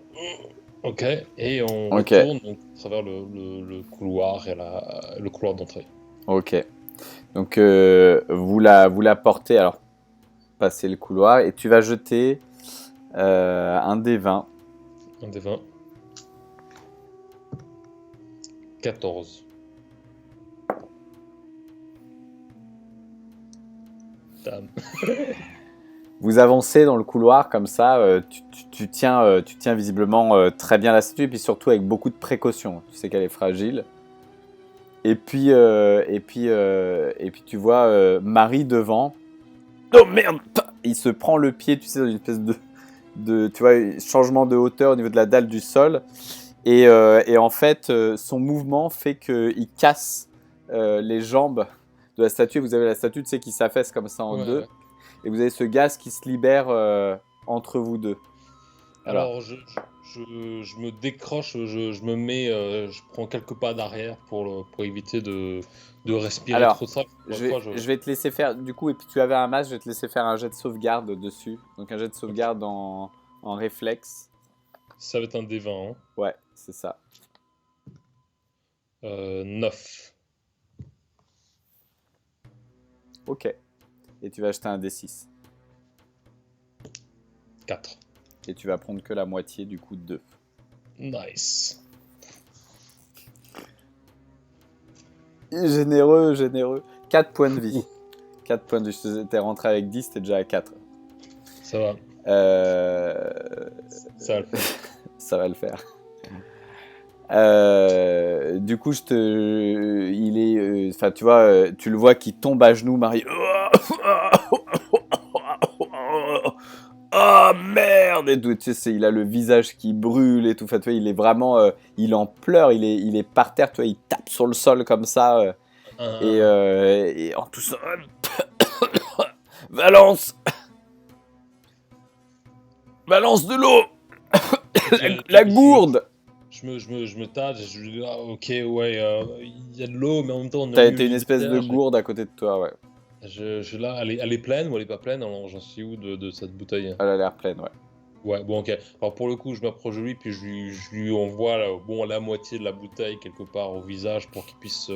Ok, et on Ok, retourne donc, à travers le couloir et le couloir d'entrée. ok. Donc vous la portez, alors passez le couloir, et tu vas jeter un des 20. Un des 20. 14. Dame. Vous avancez dans le couloir comme ça, tu tiens visiblement très bien la statue, et puis surtout avec beaucoup de précautions. Tu sais qu'elle est fragile. Et puis tu vois Marie devant. Oh merde! Il se prend le pied, tu sais, dans une espèce tu vois, changement de hauteur au niveau de la dalle du sol. Et en fait, son mouvement fait qu'il casse les jambes de la statue. Vous avez la statue, tu sais, qui s'affaisse comme ça en Ouais, deux. ouais. Et vous avez ce gaz qui se libère entre vous deux. Voilà. Alors, je me décroche, je me mets, je prends quelques pas d'arrière pour éviter de respirer Alors, trop de ça. Encore une fois, je vais te laisser faire, du coup, et puis tu avais un masque, je vais te laisser faire un jet de sauvegarde dessus. Donc un jet de ok, sauvegarde en réflexe. ça va être un D20, hein. Ouais, c'est ça. 9. Ok. Et tu vas acheter un D6. 4. Et tu vas prendre que la moitié du coup de 2. Nice. Généreux, généreux. 4 points de vie. 4 points de vie. T'es rentré avec 10, t'es déjà à 4. Ça va, Euh... ça va le faire. Ça va le faire. Du coup, il est, enfin, tu vois, tu le vois qui tombe à genoux, Marie. Oh merde et tout. Tu sais, il a le visage qui brûle et tout. Enfin, tu vois, il est vraiment, il en pleure. Il est par terre. Tu vois, il tape sur le sol comme ça et en tout ça, Valence, Valence de l'eau, la gourde. Je me tâte, je me dis, ah, ok, ouais, il y a de l'eau, mais en même temps, on est au T'as milieu une du espèce de désert. gourde à côté de toi, ouais. Là, elle est pleine ou elle est pas pleine? Alors, j'en suis où de cette bouteille? Elle a l'air pleine, ouais. Ouais, bon, ok. Alors, pour le coup, je m'approche de lui, puis je lui envoie bon, la moitié de la bouteille quelque part au visage pour qu'il puisse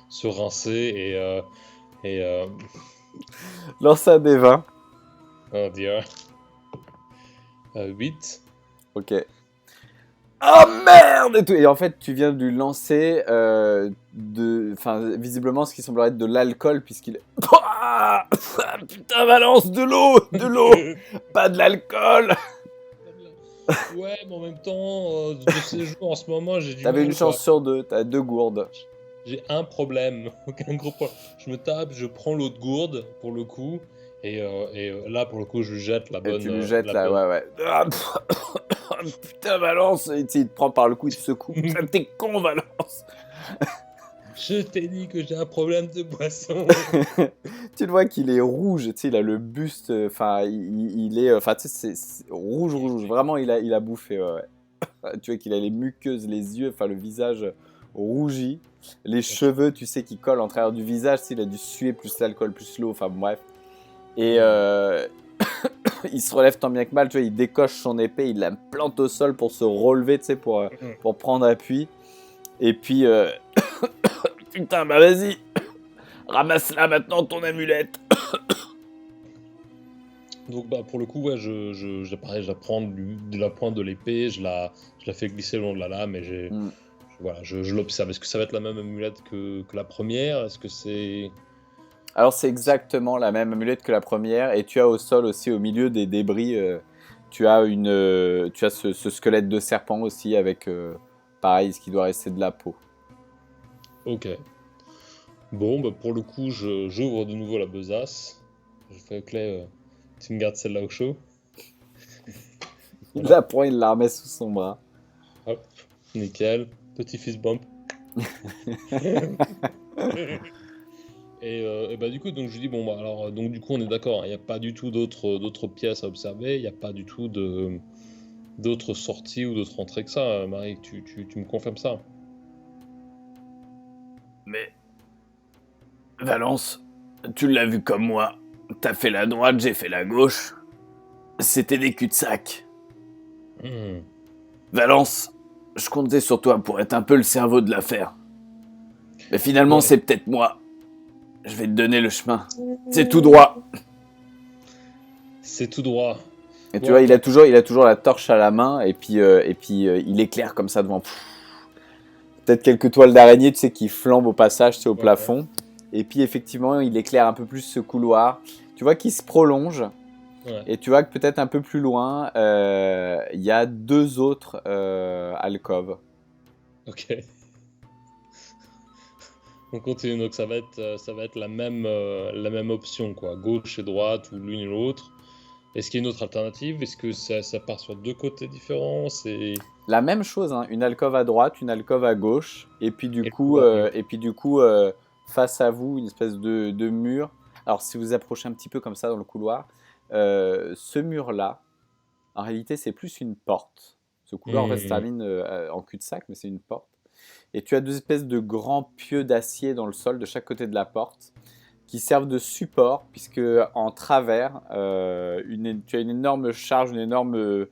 se rincer et Lance un des 20. on dirait 8. Ok. Oh merde et tout. Et en fait, tu viens de lui lancer enfin, visiblement ce qui semblerait être de l'alcool puisqu'il est... Ah, putain, Valence, de l'eau, pas de l'alcool. Ouais, mais en même temps, de ces jours en ce moment, j'ai du T'avais une mal, quoi. chance sur deux, t'as 2 gourdes. J'ai un problème, un gros problème. Je me tape, je prends l'autre gourde pour le coup, là pour le coup, je jette la Et bonne. tu lui jettes La là, bonne. ouais, ouais. Ah, putain, Valence, et tu sais, il te prend par le cou, il te secoue. Putain, t'es con, Valence. Je t'ai dit que j'ai un problème de boisson. Tu le vois qu'il est rouge, tu sais, il a le buste, enfin, il est, enfin, tu sais, c'est rouge, rouge, rouge. Vraiment, il a bouffé, ouais, ouais. Tu vois qu'il a les muqueuses, les yeux, enfin, le visage rougi. Les cheveux, tu sais, qui collent en travers du visage, tu sais, il a dû suer plus l'alcool, plus l'eau, enfin, bref. Et il se relève tant bien que mal, tu vois, il décoche son épée, il la plante au sol pour se relever, tu sais, pour prendre appui. Et puis, putain, bah vas-y, ramasse-la maintenant, ton amulette. Donc bah pour le coup, ouais, pareil, je la prends de la pointe de l'épée, je la fais glisser le long de la lame et Mm. voilà, je l'observe. Est-ce que ça va être la même amulette que la première? Est-ce que c'est... Alors, c'est exactement la même amulette que la première, et tu as au sol aussi, au milieu des débris, tu as ce squelette de serpent aussi avec, pareil, ce qui doit rester de la peau. Ok. Bon, bah pour le coup, j'ouvre de nouveau la besace. Je fais, ok, tu me gardes celle-là au chaud. Il Voilà. la prend, il la remet sous son bras. Hop, nickel. Petit fist bump. Et bah du coup, donc je lui dis, bon, bah alors, donc du coup, on est d'accord, il n'y a pas du tout d'autres pièces à observer, il n'y a pas du tout d'autres sorties ou d'autres entrées que ça, Marie, tu me confirmes ça? Mais, Valence, tu l'as vu comme moi. T'as fait la droite, j'ai fait la gauche. C'était des cul-de-sac. Hmm. Valence, je comptais sur toi pour être un peu le cerveau de l'affaire. Mais finalement, Ouais. c'est peut-être moi. Je vais te donner le chemin. C'est tout droit. C'est tout droit. Et tu Bon, vois, ok. il a toujours la torche à la main et puis, il éclaire comme ça devant. Peut-être quelques toiles d'araignée, tu sais, qui flambent au passage, tu sais, au Ouais, ouais. plafond. Et puis effectivement, il éclaire un peu plus ce couloir. Tu vois qu'il se prolonge. Ouais. Et tu vois que peut-être un peu plus loin, il y a 2 autres alcôves. Ok. On continue, donc ça va être la même option, quoi. Gauche et droite, ou l'une et l'autre. Est-ce qu'il y a une autre alternative? Est-ce que ça part sur deux côtés différents? La même chose, hein, une alcôve à droite, une alcôve à gauche, et puis du Et le coup, couloir au milieu. face à vous, une espèce de mur. Alors si vous approchez un petit peu comme ça dans le couloir, ce mur-là, en réalité, c'est plus une porte. Ce couloir, en fait, se Hmm. termine en cul-de-sac, mais c'est une porte. Et tu as 2 espèces de grands pieux d'acier dans le sol de chaque côté de la porte, qui servent de support, puisque en travers, tu as une énorme charge, une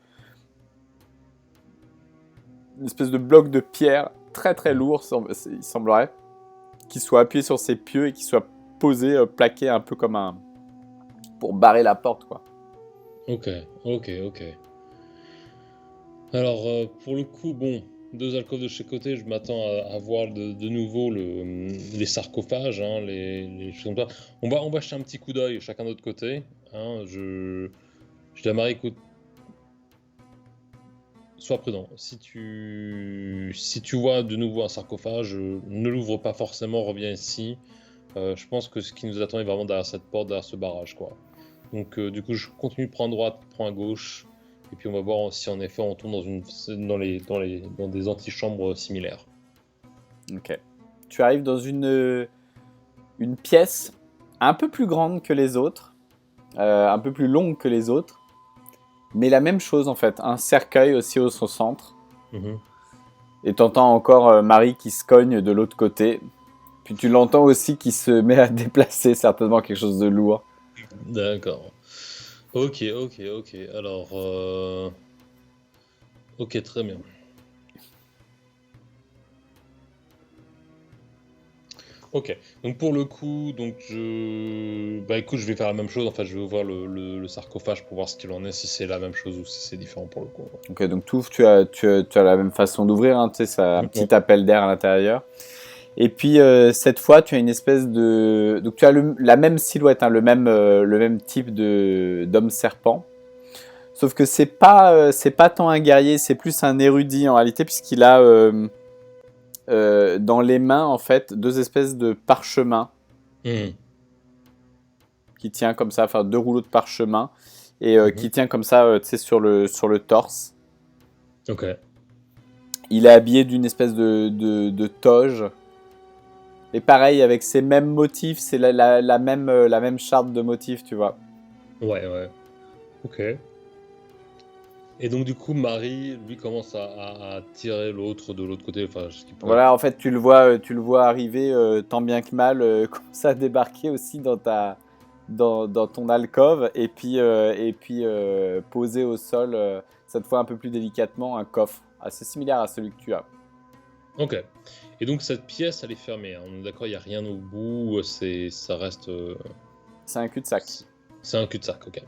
espèce de bloc de pierre très très lourd, il semblerait, qui soit appuyé sur ces pieux et qui soit posé, plaqué un peu comme un... pour barrer la porte, quoi. Ok, ok, ok. Alors, pour le coup, bon. 2 alcôves de chaque côté, je m'attends à voir de nouveau les sarcophages, hein, les choses comme ça. On va jeter un petit coup d'œil chacun de notre côté. Hein, je dis à Marie, écoute, sois prudent. Si tu vois de nouveau un sarcophage, ne l'ouvre pas forcément, reviens ici. Je pense que ce qui nous attend est vraiment derrière cette porte, derrière ce barrage, quoi. Donc, du coup, je continue de prendre à droite, prends à gauche, et puis on va voir si en effet on tombe dans des antichambres similaires. Ok. Tu arrives dans une pièce un peu plus grande que les autres, un peu plus longue que les autres, mais la même chose en fait. Un cercueil aussi au son centre. Mhm. Et t'entends encore Marie qui se cogne de l'autre côté. Puis tu l'entends aussi qui se met à déplacer certainement quelque chose de lourd. D'accord. Ok. Alors, ok, très bien. Ok, donc pour le coup, bah écoute, je vais faire la même chose. En fait, je vais ouvrir le sarcophage pour voir ce qu'il en est, si c'est la même chose ou si c'est différent pour le coup. Ok, donc tu as la même façon d'ouvrir, hein, tu sais, ça a un petit appel d'air à l'intérieur. Et puis cette fois, tu as une espèce de... Donc tu as la même silhouette, hein, le même type d'homme serpent. Sauf que c'est pas tant un guerrier, c'est plus un érudit en réalité, puisqu'il a dans les mains, en fait, 2 espèces de parchemins qui tient comme ça, enfin 2 rouleaux de parchemin, et qui tient comme ça, tu sais, sur le torse. Ok. Il est habillé d'une espèce de toge. Et pareil, avec ces mêmes motifs, c'est la même charte de motifs, tu vois. Ouais. Ok. Et donc du coup, Marie, lui, commence à tirer l'autre de l'autre côté, enfin, ce qu'il pourrait. Voilà, en fait, tu le vois arriver tant bien que mal, comme ça, débarquer aussi dans ton alcôve, et puis poser au sol, cette fois un peu plus délicatement, un coffre assez similaire à celui que tu as. Ok. Et donc cette pièce, elle est fermée, hein. On est d'accord, il n'y a rien au bout, ça reste... C'est un cul-de-sac. C'est un cul-de-sac, ok.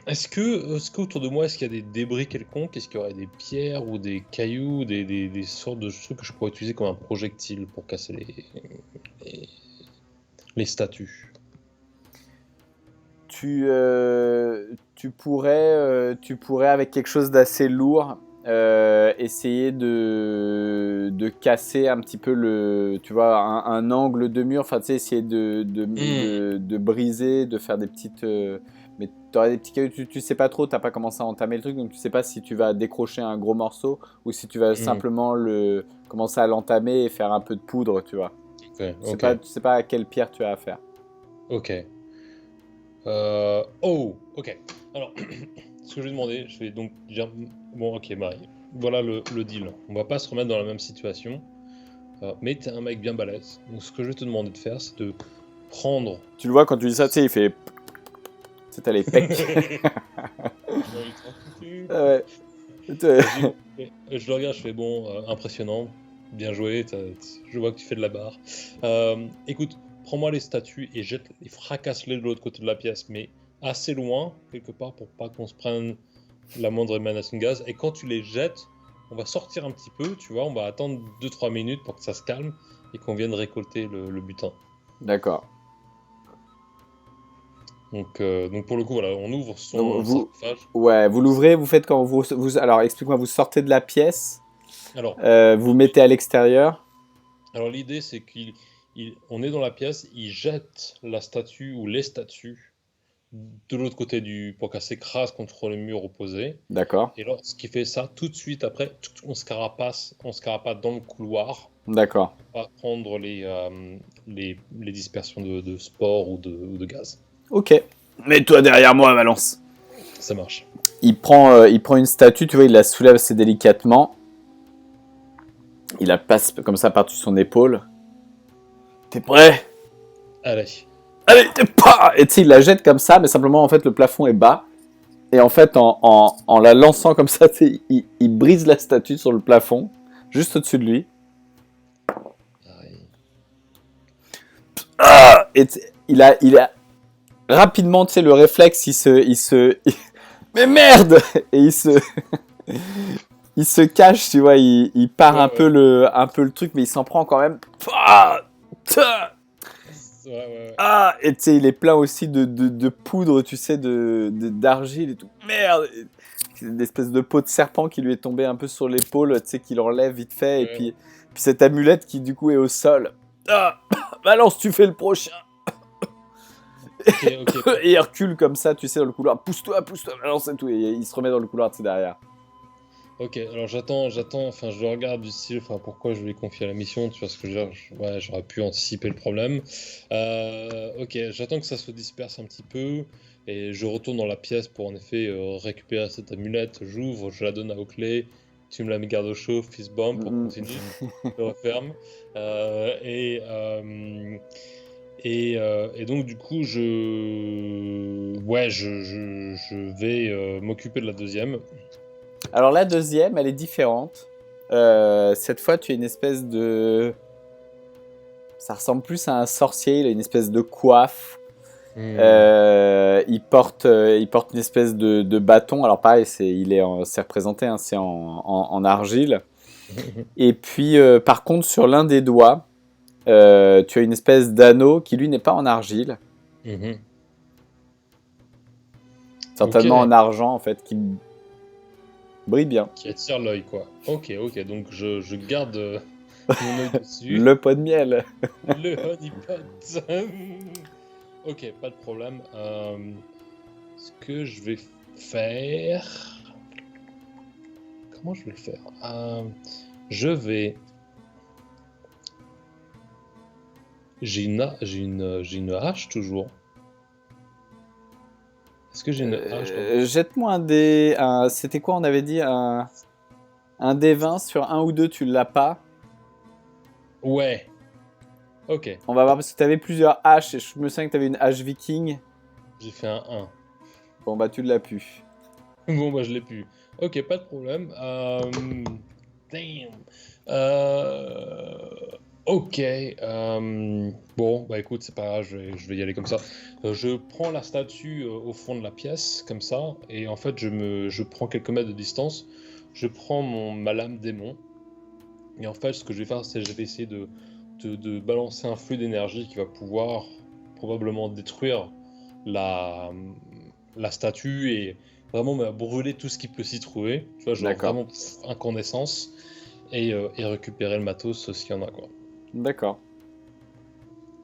Est-ce qu'autour de moi, est-ce qu'il y a des débris quelconques? Est-ce qu'il y aurait des pierres ou des cailloux, des sortes de trucs que je pourrais utiliser comme un projectile pour casser les statues? Tu pourrais, avec quelque chose d'assez lourd, essayer de casser un petit peu tu vois, un angle de mur, enfin, tu sais, essayer de briser, de faire des petites... mais tu aurais des petits cailloux, tu sais pas trop, t'as pas commencé à entamer le truc, donc tu sais pas si tu vas décrocher un gros morceau ou si tu vas simplement commencer à l'entamer et faire un peu de poudre, tu vois. Ok. Tu sais pas à quelle pierre tu as affaire. Ok. Ok. Alors, ce que je vais demander, je vais donc dire, bon, ok, Marie, voilà le deal. On va pas se remettre dans la même situation, mais t'es un mec bien balèze. Donc, ce que je vais te demander de faire, c'est de prendre. Tu le vois quand tu dis ça, tu sais, il fait... C'est à les pecs. Ouais. Je le regarde, je fais bon, impressionnant, bien joué, je vois que tu fais de la barre. Écoute, prends-moi les statues et jette-les, fracasse-les de l'autre côté de la pièce, mais assez loin, quelque part, pour pas qu'on se prenne la moindre émanation de gaz. Et quand tu les jettes, on va sortir un petit peu, tu vois, on va attendre 2-3 minutes pour que ça se calme et qu'on vienne récolter le butin. D'accord. Donc pour le coup, voilà, on ouvre son sarcophage. Ouais, vous l'ouvrez, vous faites quand alors explique-moi, vous sortez de la pièce, Alors, vous mettez à l'extérieur. alors l'idée, c'est on est dans la pièce, il jette la statue ou les statues de l'autre côté pour qu'elle s'écrase contre les murs opposés. D'accord. Et lorsqu'il fait ça, tout de suite après, on se carapate dans le couloir. D'accord. On va prendre les dispersions de spores ou de gaz. Ok. Mets-toi derrière moi, Valence. Ça marche. Il prend une statue, tu vois, il la soulève assez délicatement. Il la passe comme ça par-dessus son épaule. T'es prêt? Allez. Allez, pas. Et tu sais, il la jette comme ça, mais simplement, en fait, le plafond est bas. Et en fait, en la lançant comme ça, il brise la statue sur le plafond, juste au-dessus de lui. Ah, et il a rapidement, tu sais, le réflexe, mais merde! Et il se cache, tu vois, il part Ouais, ouais. un peu le truc, mais il s'en prend quand même. Ah, Ouais, ouais, ouais. et tu sais, il est plein aussi de poudre, tu sais, d'argile et tout. Merde! Une espèce de peau de serpent qui lui est tombée un peu sur l'épaule, tu sais, qu'il enlève vite fait, et Ouais. puis cette amulette qui du coup est au sol. Ah, balance, tu fais le prochain! Ok, ok. Et il recule comme ça, tu sais, dans le couloir. Pousse-toi, balance et tout. Et il se remet dans le couloir, tu sais, derrière. Ok, alors enfin je regarde du style, enfin pourquoi je lui ai confié la mission, tu vois ce que je veux dire, ouais, j'aurais pu anticiper le problème. Ok, j'attends que ça se disperse un petit peu, et je retourne dans la pièce pour en effet récupérer cette amulette, j'ouvre, je la donne à Oakley, tu me la mets garde au chaud, fist bump, on Mm, continue, je referme, et donc du coup je vais m'occuper de la deuxième. Alors la deuxième, elle est différente. Cette fois, tu as une espèce de... Ça ressemble plus à un sorcier, il a une espèce de coiffe. Hmm. Il porte une espèce de bâton. Alors pareil, c'est représenté, hein, c'est en argile. Et puis, par contre, sur l'un des doigts, tu as une espèce d'anneau qui, lui, n'est pas en argile. Mhm. Ok, Certainement en argent, en fait, qui brille bien. qui attire l'œil, quoi. Ok, ok, donc je garde mon œil dessus. Le pot de miel. Le honeypot. Ok, pas de problème. Ce que je vais faire... Comment je vais le faire? Je vais... j'ai une hache toujours. Est-ce que j'ai une hache dans... Jette-moi un dé. C'était quoi, on avait dit un dé 20 sur un ou deux, tu l'as pas. Ouais, ok. On va voir parce que tu avais plusieurs haches et je me souviens que tu avais une hache viking. J'ai fait un 1. Bon, bah, tu l'as pu. Bon, bah, je l'ai pu. Ok, pas de problème. Damn. Ok. Bon, bah écoute, c'est pas grave, je vais y aller comme ça. Je prends la statue au fond de la pièce, comme ça, et en fait, je prends quelques mètres de distance. Je prends ma lame démon, et en fait, ce que je vais faire, c'est que je vais essayer de balancer un flux d'énergie qui va pouvoir probablement détruire la, la statue et vraiment brûler tout ce qui peut s'y trouver. Tu vois, genre D'accord. vraiment incandescence et récupérer le matos s'il y en a, quoi. D'accord.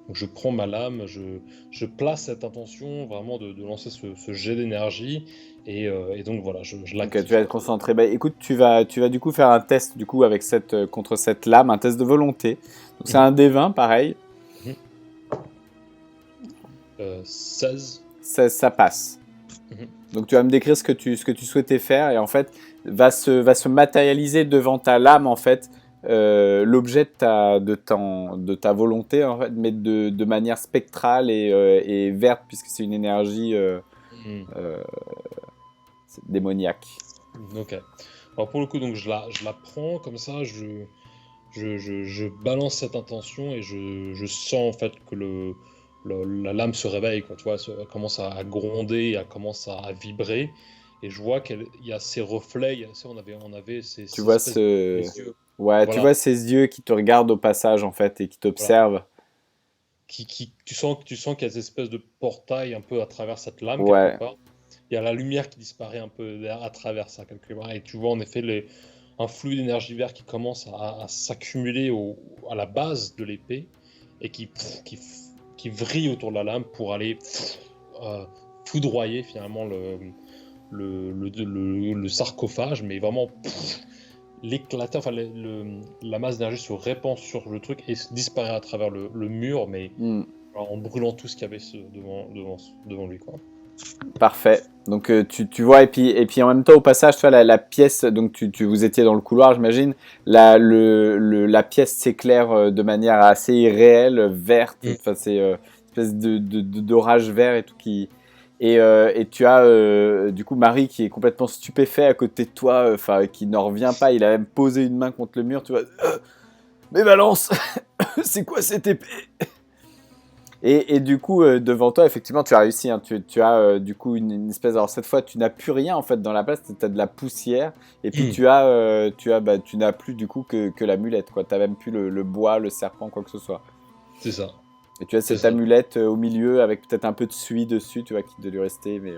Donc je prends ma lame, je place cette intention vraiment de lancer ce jet d'énergie et donc voilà, je Ok, tu vas l'active, être quoi. concentré. Bah, écoute, tu vas du coup faire un test du coup avec contre cette lame, un test de volonté. Donc c'est Mhm. un dé 20, pareil. Mhm. 16. Ça passe. Mhm. Donc tu vas me décrire ce que tu souhaitais faire et en fait va se matérialiser devant ta lame en fait l'objet de ta volonté en fait, mais de manière spectrale et verte puisque c'est une énergie Mhm. euh, démoniaque. Ok. Alors pour le coup, donc je la prends comme ça, je balance cette intention et je sens en fait que la lame se réveille, quoi, tu vois, elle commence à gronder, elle commence à vibrer, et je vois qu'il y a ces reflets, on avait Tu ces vois espèces de ce les yeux, ouais, tu voilà, vois ces yeux qui te regardent au passage en fait et qui voilà, t'observent. tu sens qu'il y a ces espèces de portails un peu à travers cette lame quelque Ouais, part. Il y a la lumière qui disparaît un peu à travers ça quelque part, et tu vois en effet un flux d'énergie vert qui commence à s'accumuler à la base de l'épée et qui vrille autour de la lame pour aller euh, foudroyer finalement le sarcophage, mais vraiment l'éclater, enfin la masse d'énergie se répand sur le truc et disparaît à travers le mur, mais hmm, en brûlant tout ce qu'il y avait devant lui, quoi. parfait. Donc tu vois et puis en même temps au passage tu vois la pièce donc vous étiez dans le couloir j'imagine la pièce s'éclaire de manière assez réelle verte Mm. enfin c'est une espèce d'orage vert et tout qui et tu as du coup Marie qui est complètement stupéfait à côté de toi enfin qui n'en revient pas il a même posé une main contre le mur tu vois mais Valence c'est quoi cette épée Et du coup, devant toi, effectivement, tu as réussi. Hein. Tu as du coup une espèce. Alors cette fois, tu n'as plus rien en fait dans la place. Tu as de la poussière. Et puis tu n'as plus du coup que l'amulette. Tu n'as même plus le bois, le serpent, quoi que ce soit. C'est ça. Et tu as C'est cette ça. amulette au milieu avec peut-être un peu de suie dessus, tu vois, qui doit lui rester. Mais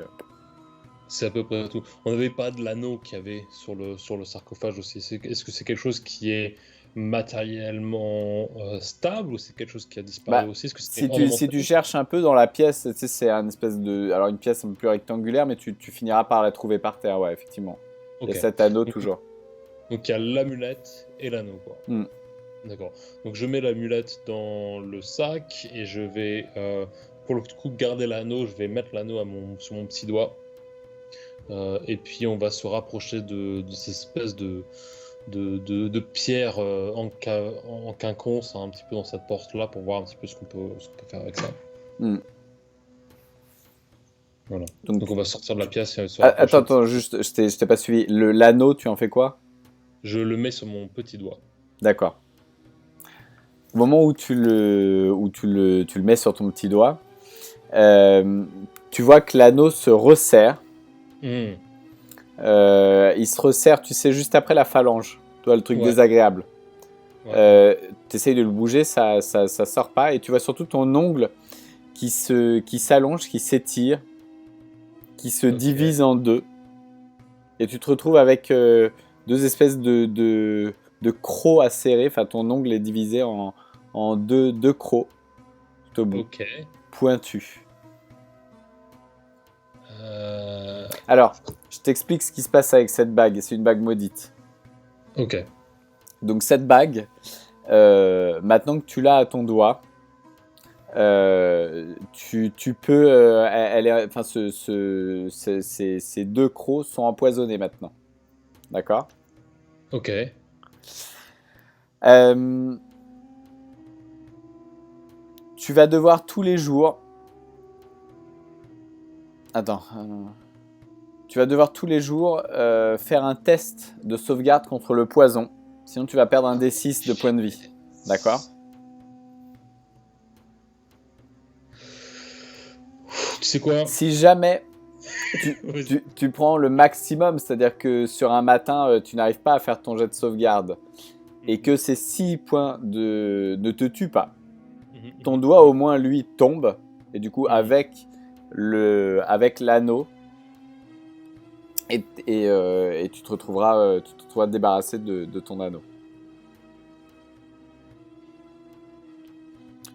C'est à peu près tout. On n'avait pas de l'anneau qu'il y avait sur le sarcophage aussi. Est-ce que c'est quelque chose qui est matériellement stable ou c'est quelque chose qui a disparu bah, aussi? Est-ce que c'était si tu ornemental? cherches un peu dans la pièce, tu sais, c'est un espèce de. Alors une pièce un peu plus rectangulaire, mais tu finiras par la trouver par terre, ouais, effectivement. Il y Ok. a cet anneau Donc toujours. donc il y a l'amulette et l'anneau, quoi. Hmm. D'accord. Donc je mets l'amulette dans le sac et je vais, pour le coup, garder l'anneau. Je vais mettre l'anneau sur mon petit doigt. Et puis on va se rapprocher de cette espèce de pierre en quinconce, hein, un petit peu dans cette porte-là pour voir un petit peu ce qu'on peut faire avec ça. Hmm. Voilà. Donc, Donc on va sortir de la pièce et se attends, rapprocher. attends, juste, je t'ai pas suivi. L'anneau, tu en fais quoi? Je le mets sur mon petit doigt. D'accord. Au moment où tu le mets sur ton petit doigt, euh, tu vois que l'anneau se resserre. Hmm. Il se resserre, tu sais, juste après la phalange. Tu vois, le truc Ouais, désagréable. ouais. Tu essayes de le bouger, ça sort pas. Et tu vois surtout ton ongle qui s'allonge, qui s'étire, qui se Ok. divise en deux. Et tu te retrouves avec deux espèces de crocs acérés. Enfin, ton ongle est divisé en deux crocs tout au bout, Ok. pointus. Euh, Alors, je t'explique ce qui se passe avec cette bague. C'est une bague maudite. Ok. Donc cette bague, maintenant que tu l'as à ton doigt, tu peux, enfin, ces deux crocs sont empoisonnés maintenant, d'accord? Ok. Euh, Tu vas devoir tous les jours, attends, tu vas devoir tous les jours faire un test de sauvegarde contre le poison, sinon tu vas perdre un D6 de points de vie, d'accord? Tu sais quoi? Si jamais Vas-y. tu prends le maximum, c'est-à-dire que sur un matin, tu n'arrives pas à faire ton jet de sauvegarde et que ces 6 points ne te tuent pas, ton doigt au moins lui tombe et du coup avec l'anneau et tu te retrouveras débarrassé de ton anneau.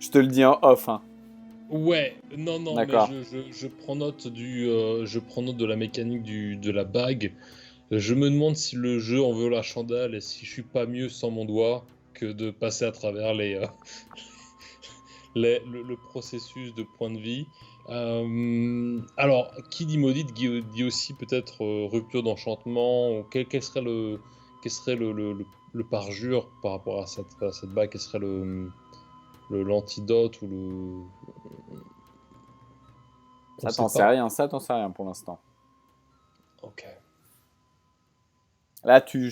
Je te le dis en off, hein. Ouais, non, non, mais D'accord. je prends note je prends note de la mécanique de la bague. Je me demande si le jeu en veut la chandelle et si je suis pas mieux sans mon doigt que de passer à travers le processus de point de vie. Alors, qui dit maudite dit aussi peut-être rupture d'enchantement ou quel serait le parjure par rapport à cette bague, quel serait l'antidote ou on sait pas. Ça t'en sais rien pour l'instant. Ok. Là, tu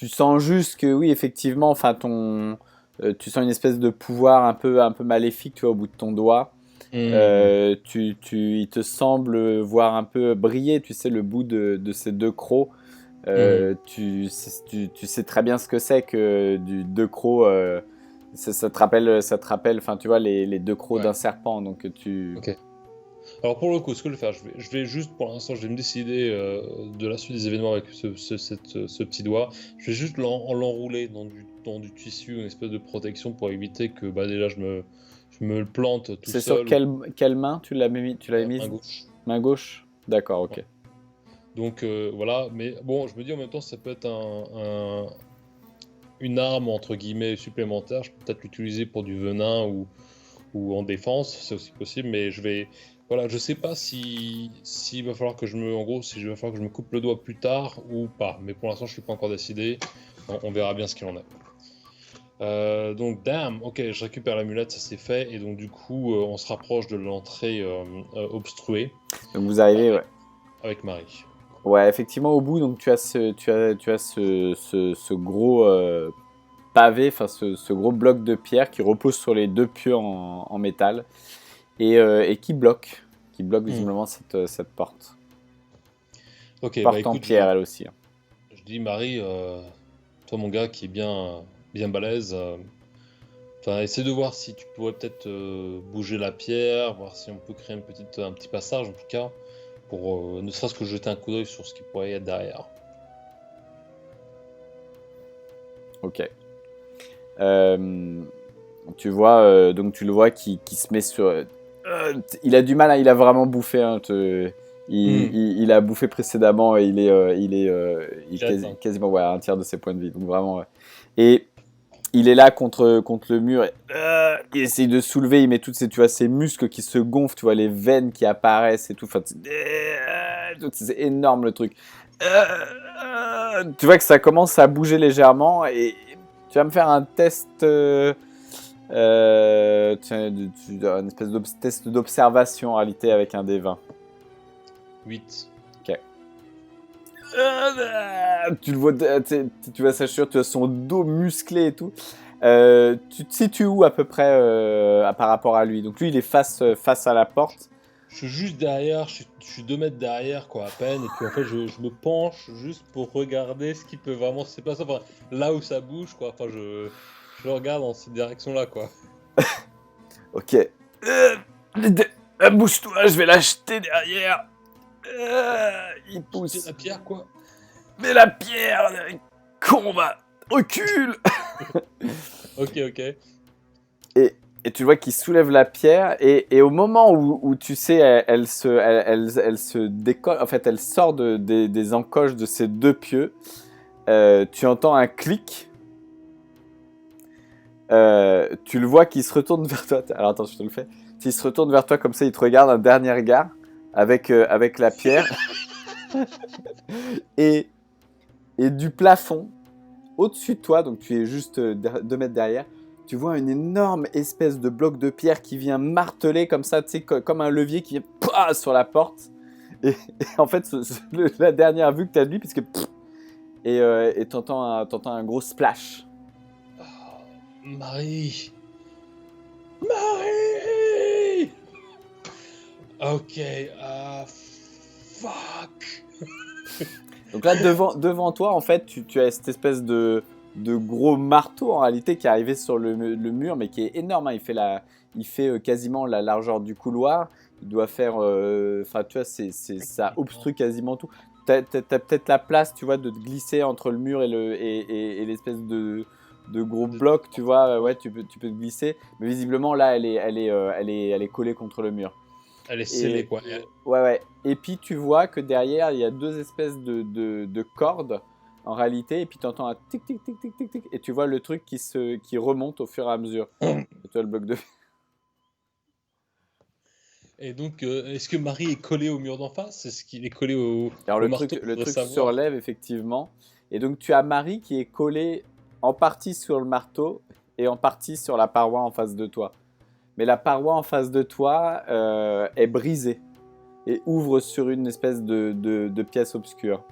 sens juste que oui, effectivement, enfin tu sens une espèce de pouvoir un peu maléfique, tu vois, au bout de ton doigt. Hmm. Il te semble voir un peu briller, tu sais, le bout de ces deux crocs. Hmm. Tu sais très bien ce que c'est que du deux crocs. Ça te rappelle, enfin, tu vois, les deux crocs Ouais. d'un serpent. Donc tu. Ok. Alors pour le coup, ce que je vais faire, je vais juste pour l'instant, je vais me décider de la suite des événements avec ce petit doigt. Je vais juste l'enrouler dans du tissu, une espèce de protection pour éviter que bah, déjà je me le plante tout C'est sur seul ou quelle main tu l'avais main mise? gauche. Main gauche? D'accord, Ouais. ok. Donc voilà, mais bon, je me dis en même temps, ça peut être une arme entre guillemets supplémentaire. Je peux peut-être l'utiliser pour du venin ou en défense, c'est aussi possible, mais je vais. Voilà, je sais pas si s'il va falloir que en gros, si il va falloir que je me coupe le doigt plus tard ou pas, mais pour l'instant, je suis pas encore décidé. On verra bien ce qu'il en est. Donc, damn, ok, je récupère l'amulette, ça c'est fait, et donc du coup, on se rapproche de l'entrée obstruée Donc vous arrivez, avec, ouais. avec Marie. Ouais, effectivement, au bout, donc tu as ce gros pavé, enfin ce gros bloc de pierre qui repose sur les deux pieux en métal et qui bloque visiblement cette porte. Ok, bah Porte en écoute, pierre elle aussi. je dis Marie, toi mon gars qui est bien balèze, enfin essaie de voir si tu pourrais peut-être bouger la pierre, voir si on peut créer un petit passage en tout cas, pour ne serait-ce que jeter un coup d'œil sur ce qui pourrait y être derrière. Ok. Tu vois, donc tu le vois qui se met sur. Il a du mal, hein, il a vraiment bouffé. Hein, il a bouffé précédemment et il est Atteint. quasiment ouais, un tiers de ses points de vie. Donc vraiment. Ouais. Et il est là contre le mur. Il essaye de soulever, il met toutes ses muscles qui se gonflent, tu vois, les veines qui apparaissent et tout. Enfin, c'est énorme le truc. Tu vois que ça commence à bouger légèrement et tu vas me faire un test. Un espèce de test d'observation en réalité avec un D20. 8. Ok. Tu le vois, tu vois sa chure, tu as son dos musclé et tout. Tu te situes où à peu près par rapport à lui? Donc lui, il est face à la porte. Je suis juste derrière, je suis 2 mètres derrière, quoi, à peine, et puis en fait, je me penche juste pour regarder ce qui peut vraiment se passer, enfin, là où ça bouge, quoi, enfin, je regarde dans cette direction-là, quoi. Ok. Bouge-toi, je vais l'acheter derrière. Il C'est pousse. la pierre, quoi. Mais la pierre, con, va. Recule. Ok, ok. Et tu vois qu'il soulève la pierre et au moment où tu sais, elle se décolle, en fait, elle sort des encoches de ses deux pieux. Tu entends un clic. Tu le vois qui se retourne vers toi. Alors attends, je te le fais. Il se retourne vers toi comme ça, il te regarde un dernier regard avec la pierre. et, et du plafond, au-dessus de toi, donc tu es juste 2 mètres derrière, tu vois une énorme espèce de bloc de pierre qui vient marteler comme ça, tu sais, comme un levier qui vient sur la porte. Et en fait, la dernière vue que tu as de lui, puisque et t'entends un gros splash. Oh, Marie. Marie. Ok, fuck. Donc là, devant toi, en fait, tu as cette espèce de gros marteau, en réalité, qui est arrivé sur le mur, mais qui est énorme. Hein. Il fait quasiment la largeur du couloir. Il doit faire... Enfin, tu vois, ça obstrue quasiment tout. T'as peut-être la place, tu vois, de te glisser entre le mur et l'espèce de gros bloc, tu vois. Ouais, tu peux te glisser. Mais visiblement, là, elle est collée contre le mur. Elle est scellée, quoi. Ouais. Et puis tu vois que derrière, il y a deux espèces de cordes en réalité, et puis tu entends un tic tic tic tic tic tic, et tu vois le truc qui remonte au fur et à mesure. Et toi, le bloc de. Et donc, est-ce que Marie est collée au mur d'en face? Est-ce qu'il est collé Alors au le truc, marteau? Je le voudrais truc se savoir. relève effectivement, et donc tu as Marie qui est collée en partie sur le marteau et en partie sur la paroi en face de toi. Mais la paroi en face de toi est brisée et ouvre sur une espèce de pièce obscure.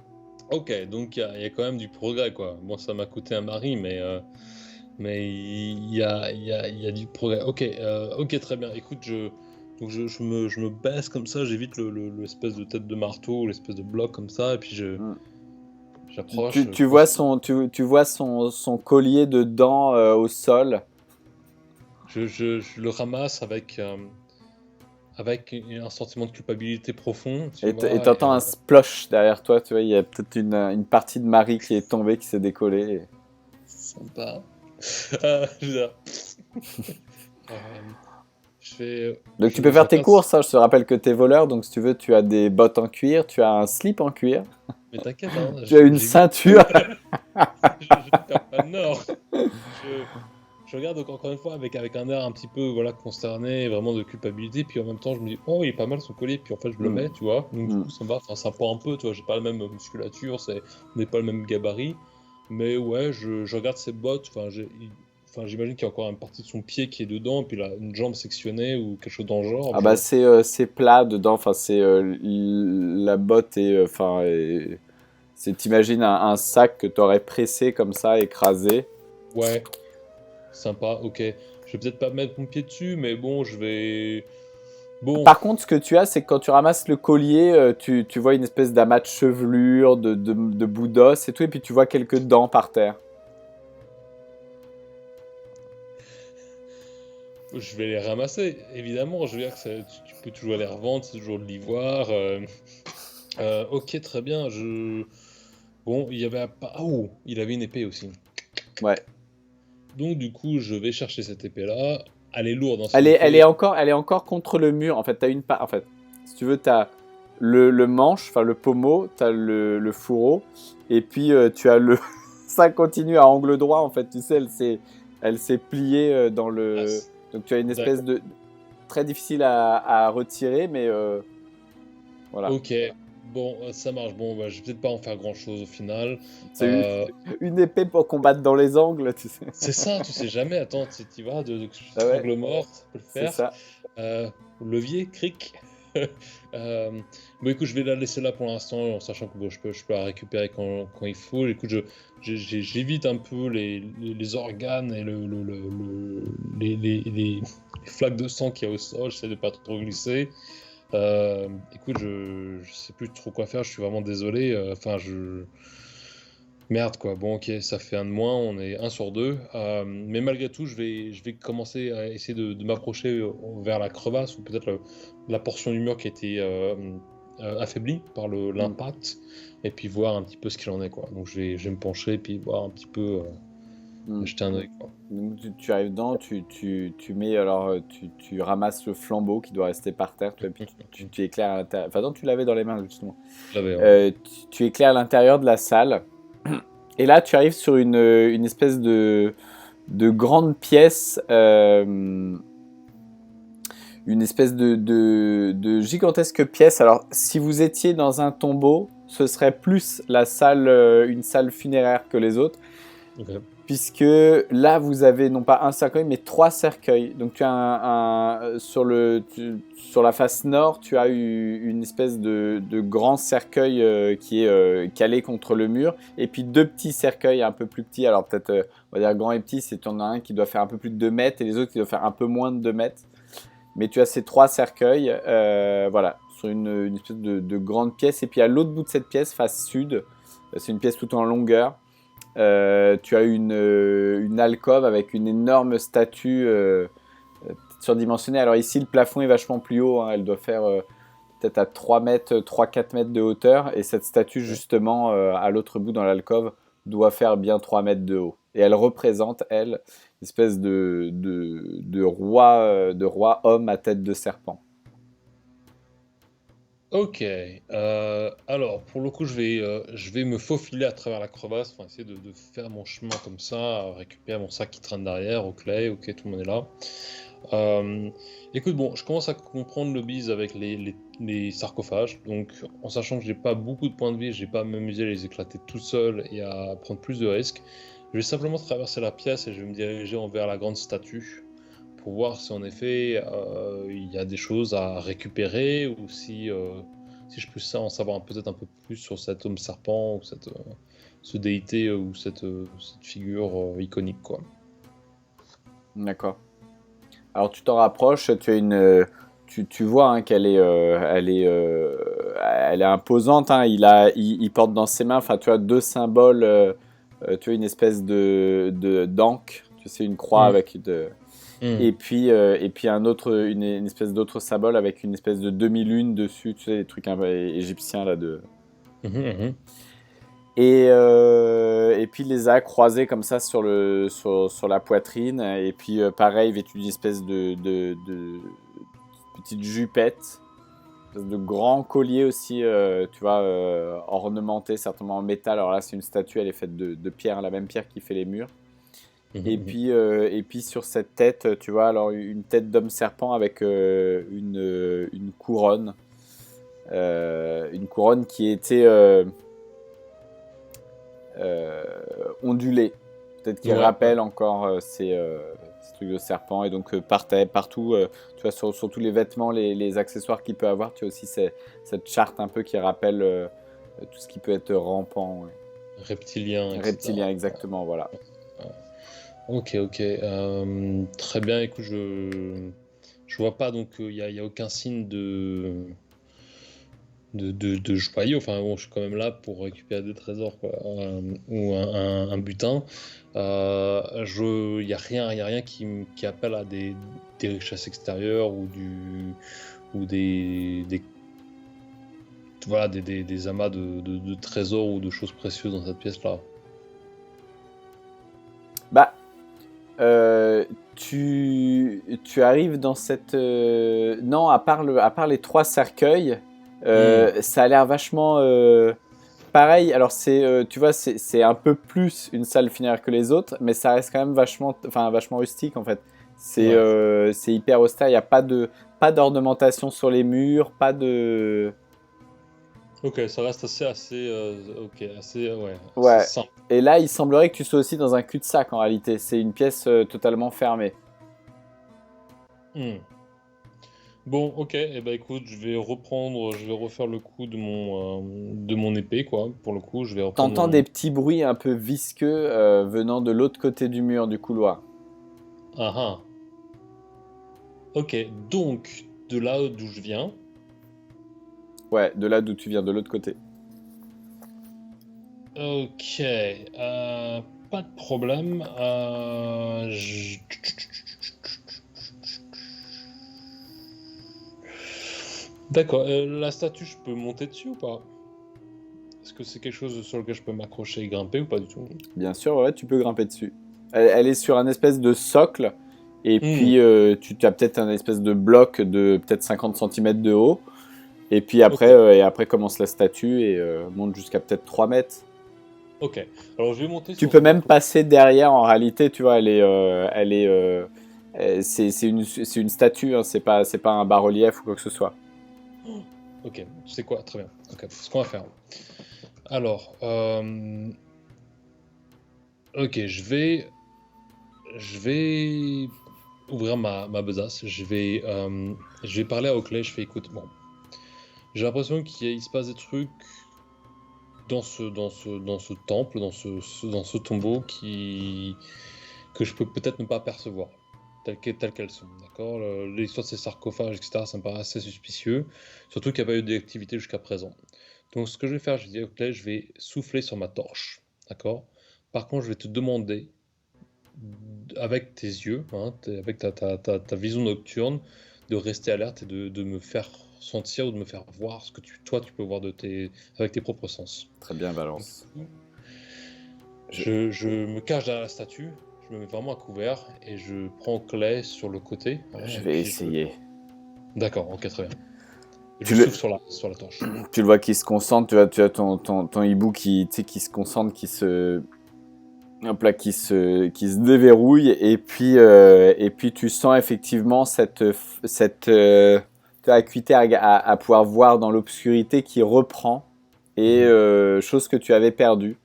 Ok, donc il y a quand même du progrès, quoi. Bon, ça m'a coûté un mari, mais il y a du progrès. Ok, très bien. Écoute, donc je me baisse comme ça, j'évite l'espèce de tête de marteau, l'espèce de bloc comme ça, et puis Mm. j'approche. Tu vois tu vois son collier de dents au sol. Je le ramasse avec un sentiment de culpabilité profond, tu Et vois. t'entends un splosh derrière toi, tu vois, il y a peut-être une partie de Marie qui est tombée, qui s'est décollée. Sympa. Je veux dire, euh, Donc tu peux je faire tes ramasse. courses, hein. Je te rappelle que t'es voleur, donc si tu veux, tu as des bottes en cuir, tu as un slip en cuir, Mais t'inquiète, hein, tu as une j'ai vu. ceinture. Je ne perds pas le nord. Je, je regarde donc encore une fois avec un air un petit peu voilà, consterné, vraiment de culpabilité, puis en même temps je me dis, oh il est pas mal son collier, puis en fait je le Mm. mets, tu vois, donc du Mm. coup ça me va, enfin ça me un peu, tu vois, j'ai pas la même musculature, on n'est pas le même gabarit, mais ouais, je regarde ses bottes, enfin j'imagine qu'il y a encore une partie de son pied qui est dedans, puis là une jambe sectionnée ou quelque chose dans le genre, Ah bah c'est plat dedans, enfin c'est la botte et enfin t'imagines un sac que t'aurais pressé comme ça, écrasé. Ouais, sympa, ok. Je vais peut-être pas mettre mon pied dessus, mais bon, je vais... Bon, Par contre, ce que tu as, c'est que quand tu ramasses le collier, tu vois une espèce d'amas de chevelure, de bout d'os et tout, et puis tu vois quelques dents par terre. je vais les ramasser, évidemment. Je veux dire que tu peux toujours les revendre, c'est toujours de l'ivoire. Ok, très bien. Bon, il y avait pas. Oh, il avait une épée aussi. Ouais. Donc du coup, je vais chercher cette épée-là. Elle est lourde, hein, c'est Elle une est, épée. elle est encore contre le mur. En fait, t'as une en fait, si tu veux, t'as le manche, enfin le pommeau, t'as le fourreau, et puis tu as le. Ça continue à angle droit, en fait. Tu sais, elle s'est pliée dans Ah, le. Donc tu as une espèce d'accord. de très difficile à retirer, mais voilà. Ok. Bon, ça marche. Bon, bah, je vais peut-être pas en faire grand-chose au final. C'est Euh, une épée pour combattre dans les angles, tu sais. c'est ça, tu sais jamais. Attends, tu vas de Ah ouais, angle mort, ça peut le c'est faire. ça. Levier, cric. Bon, écoute, je vais la laisser là pour l'instant, en sachant que bon, je peux la récupérer quand il faut. Écoute, j'évite un peu les organes et les flaques de sang qu'il y a au sol. J'essaie de pas trop glisser. Écoute, je sais plus trop quoi faire. Je suis vraiment désolé. Enfin, Merde quoi, bon ok, ça fait un de moins, on est un sur deux. Mais malgré tout, je vais commencer à essayer de m'approcher vers la crevasse ou peut-être la portion du mur qui a été affaiblie par Mm. l'impact et puis voir un petit peu ce qu'il en est quoi. Donc je vais me pencher et puis voir un petit peu, Mm. jeter un œil quoi. Donc tu arrives dedans, tu mets alors tu ramasses le flambeau qui doit rester par terre, toi, et puis tu éclaires à l'intérieur. Enfin non, tu l'avais dans les mains justement. Je l'avais, ouais. Tu éclaires l'intérieur de la salle. Et là, tu arrives sur une espèce de grande pièce, une espèce de gigantesque pièce. Alors, si vous étiez dans un tombeau, ce serait plus la salle, une salle funéraire que les autres. Ok. Puisque là, vous avez non pas un cercueil, mais trois cercueils. Donc, tu as sur la face nord, tu as une espèce de grand cercueil qui est calé contre le mur. Et puis deux petits cercueils un peu plus petits. Alors, peut-être, on va dire grand et petit, c'est tu en as un qui doit faire un peu plus de 2 mètres et les autres qui doivent faire un peu moins de 2 mètres. Mais tu as ces trois cercueils, voilà, sur une espèce de grande pièce. Et puis, à l'autre bout de cette pièce, face sud, c'est une pièce tout en longueur. Tu as une alcôve avec une énorme statue surdimensionnée. Alors ici, le plafond est vachement plus haut, hein. Elle doit faire peut-être à 3 mètres, 3-4 mètres de hauteur. Et cette statue, justement, à l'autre bout dans l'alcôve, doit faire bien 3 mètres de haut. Et elle représente, elle, une espèce de roi homme à tête de serpent. Ok, alors pour le coup je vais me faufiler à travers la crevasse, enfin essayer de faire mon chemin comme ça, récupérer mon sac qui traîne derrière, au clé, ok tout le monde est là. Euh, Écoute, bon, je commence à comprendre le bise avec les sarcophages, donc en sachant que j'ai pas beaucoup de points de vie, j'ai pas à m'amuser à les éclater tout seul et à prendre plus de risques. Je vais simplement traverser la pièce et je vais me diriger envers la grande statue pour voir si en effet il y a des choses à récupérer ou si je peux en savoir peut-être un peu plus sur cet homme serpent ou ce déité ou cette figure iconique quoi. D'accord. Alors tu t'en rapproches, tu as tu vois hein, qu'elle est, elle est imposante. Hein. Il porte dans ses mains, enfin tu as deux symboles. Tu as une espèce d'anque, tu sais une croix Mm. avec Mm. et puis un autre, une espèce d'autre symbole avec une espèce de demi-lune dessus, tu sais les trucs un peu égyptiens là de. Mhm, mhm. Et puis il les a croisés comme ça sur la poitrine. Et puis pareil, vêtu d'une espèce de petite jupette, une espèce de grand collier aussi, tu vois, ornementé certainement en métal. Alors là, c'est une statue, elle est faite de pierre, la même pierre qui fait les murs. Mhm, mhm. Et puis sur cette tête, tu vois, alors une tête d'homme serpent avec une couronne qui était euh, ondulé. Peut-être qu'il Ouais, ouais. rappelle encore ces trucs de serpent. Et donc partout, tu vois, sur tous les vêtements, les accessoires qu'il peut avoir, tu as aussi cette charte un peu qui rappelle tout ce qui peut être rampant. Ouais. Reptilien, etc. Reptilien, exactement, voilà. Ouais. Ok, ok. Très bien, écoute, je vois pas, donc y a aucun signe de joyau. Enfin bon, je suis quand même là pour récupérer des trésors, quoi, ou un butin. Y a rien qui appelle à des richesses extérieures ou voilà, des amas de trésors ou de choses précieuses dans cette pièce-là. Bah, tu arrives dans cette... Non, à part les trois cercueils, Hmm, ça a l'air vachement... pareil, alors tu vois, c'est un peu plus une salle funéraire que les autres, mais ça reste quand même vachement rustique en fait. ouais. C'est hyper austère, il n'y a pas d'ornementation sur les murs, pas de... Ok, ça reste ok, ouais, assez Ouais. simple. Et là, il semblerait que tu sois aussi dans un cul-de-sac en réalité. C'est une pièce totalement fermée. Hmm. Bon, ok, et ben écoute, je vais refaire le coup de mon épée, quoi. Pour le coup, je vais reprendre T'entends mon. des petits bruits un peu visqueux venant de l'autre côté du mur du couloir. Ah ah. Ok, donc de là d'où je viens. Ouais, de là d'où tu viens, de l'autre côté. Ok, pas de problème. D'accord, la statue, je peux monter dessus ou pas? Est-ce que c'est quelque chose sur lequel je peux m'accrocher et grimper ou pas du tout? Bien sûr, ouais, tu peux grimper dessus. Elle est sur un espèce de socle. Et Hmm, puis, tu as peut-être un espèce de bloc de peut-être 50 centimètres de haut. Et puis ok, après commence la statue et monte jusqu'à peut-être 3 mètres. ok. Alors je vais monter Tu sur peux ce même côté. passer derrière en réalité, tu vois, c'est une statue, hein, c'est pas un bas-relief ou quoi que ce soit. Ok, tu sais quoi, très bien. Ok, ce qu'on va faire. Alors, ok, je vais ouvrir ma besace. Je vais parler à Oakley. Je fais, écoute, bon, j'ai l'impression il se passe des trucs dans ce temple, dans ce tombeau que je peux peut-être ne pas percevoir, telles qu'elles sont, d'accord? L'histoire de ces sarcophages, etc., ça me paraît assez suspicieux, surtout qu'il n'y a pas eu d'activité jusqu'à présent. Donc ce que je vais faire, je vais dire, ok, je vais souffler sur ma torche, d'accord? Par contre, je vais te demander, avec tes yeux, hein, avec ta vision nocturne, de rester alerte et de me faire sentir ou de me faire voir ce que toi, tu peux voir avec tes propres sens. Très bien, Donc, du Valence. coup, Je, je me cache derrière la statue, je me mets vraiment à couvert et je prends Clay sur le côté, hein, je et vais puis essayer. D'accord, ok, très bien. Et je Tu le, souffle sur la torche. tu le vois qui se concentre, tu as ton hibou qui, tu sais, qui se concentre, hop là, qui se déverrouille, et puis tu sens effectivement cette acuité à pouvoir voir dans l'obscurité qui reprend, et Mhm, chose que tu avais perdue.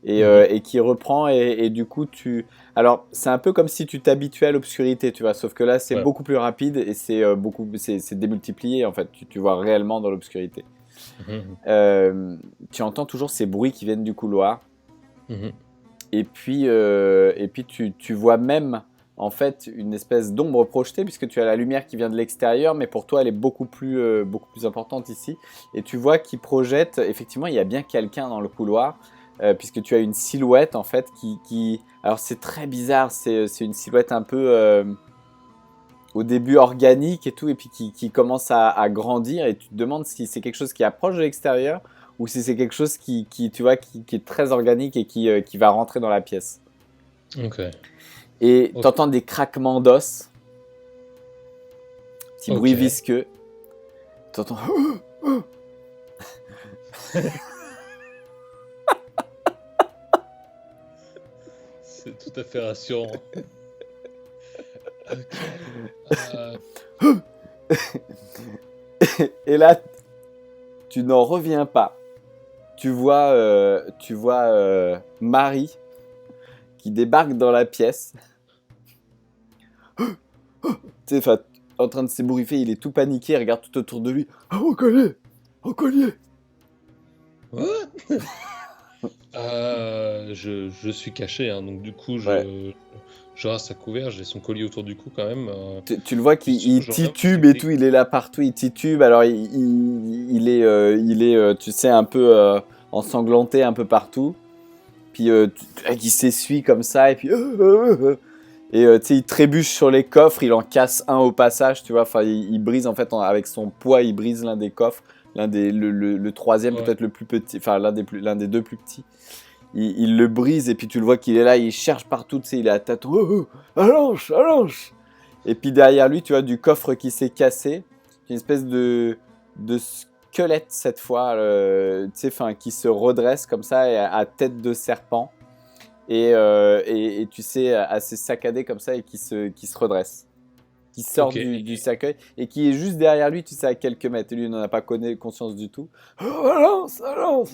mhm, Et qui reprend et du coup alors c'est un peu comme si tu t'habituais à l'obscurité, tu vois, sauf que là c'est ouais. beaucoup plus rapide et c'est démultiplié en fait, tu vois réellement dans l'obscurité. Mhm, Tu entends toujours ces bruits qui viennent du couloir mhm, et puis tu vois même en fait une espèce d'ombre projetée puisque tu as la lumière qui vient de l'extérieur, mais pour toi elle est beaucoup plus importante ici, et tu vois qu'il projette effectivement, il y a bien quelqu'un dans le couloir, puisque tu as une silhouette en fait alors c'est très bizarre, c'est une silhouette un peu au début organique et tout, et puis qui commence à grandir, et tu te demandes si c'est quelque chose qui approche de l'extérieur ou si c'est quelque chose tu vois, qui est très organique et qui va rentrer dans la pièce. mhm. Ok, Et ok, t'entends des craquements d'os, petit bruit ok. visqueux. T'entends. C'est tout à fait rassurant. Ok. euh, Et là, tu n'en reviens pas. Tu vois Marie qui débarque dans la pièce. Tu sais, en train de s'ébouriffer, il est tout paniqué, il regarde tout autour de lui. Ah, on connaît. What? Je suis caché, hein, donc du coup, Ouais. je reste à couvert, j'ai son collier autour du cou quand même. Tu le vois Puis qu'il surtout, il je regarde titube et tout, il est là partout, il titube. Alors il est tu sais, un peu ensanglanté un peu partout. Puis il s'essuie comme ça, et puis et tu sais, il trébuche sur les coffres, il en casse un au passage, tu vois. Enfin, il brise en fait avec son poids, il brise l'un des coffres, le troisième ouais. peut-être le plus petit, enfin l'un des deux plus petits. Il le brise et puis tu le vois qu'il est là, il cherche partout, tu sais, il est à tâtons. Allonge, allonge. Et puis derrière lui, tu vois du coffre qui s'est cassé, une espèce de squelette cette fois, tu sais, enfin qui se redresse comme ça à tête de serpent et tu sais assez saccadé comme ça et qui se redresse, qui sort Ok. du cercueil et qui est juste derrière lui, tu sais à quelques mètres. Et lui, il n'en a pas conscience du tout. Oh, allons, allons.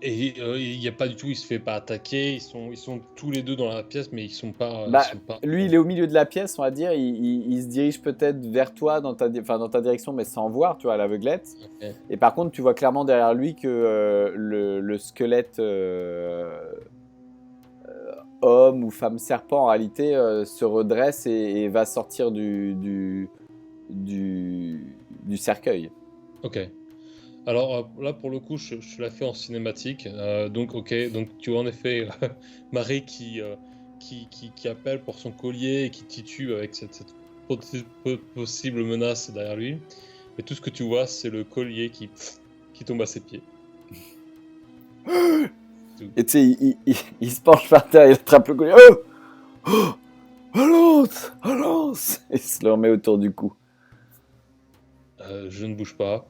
Et il y a pas du tout, il se fait pas attaquer. Ils sont tous les deux dans la pièce, mais ils Bah, sont pas. lui, il est au milieu de la pièce, on va dire. Il se dirige peut-être vers toi enfin, dans ta direction, mais sans voir, tu vois, à l'aveuglette. Ok. Et par contre, tu vois clairement derrière lui que le squelette homme ou femme serpent, en réalité, se redresse et va sortir du cercueil. Ok. Alors là, pour le coup, je la fais en cinématique. Donc, ok. Donc, tu vois en effet Marie qui appelle pour son collier et qui titube avec cette possible menace derrière lui. Et tout ce que tu vois, c'est le collier qui tombe à ses pieds. Tout. Et tu sais, il se penche par terre, il attrape le collier. Oh, oh, allons, allons. Il se le remet autour du cou. Je ne bouge pas.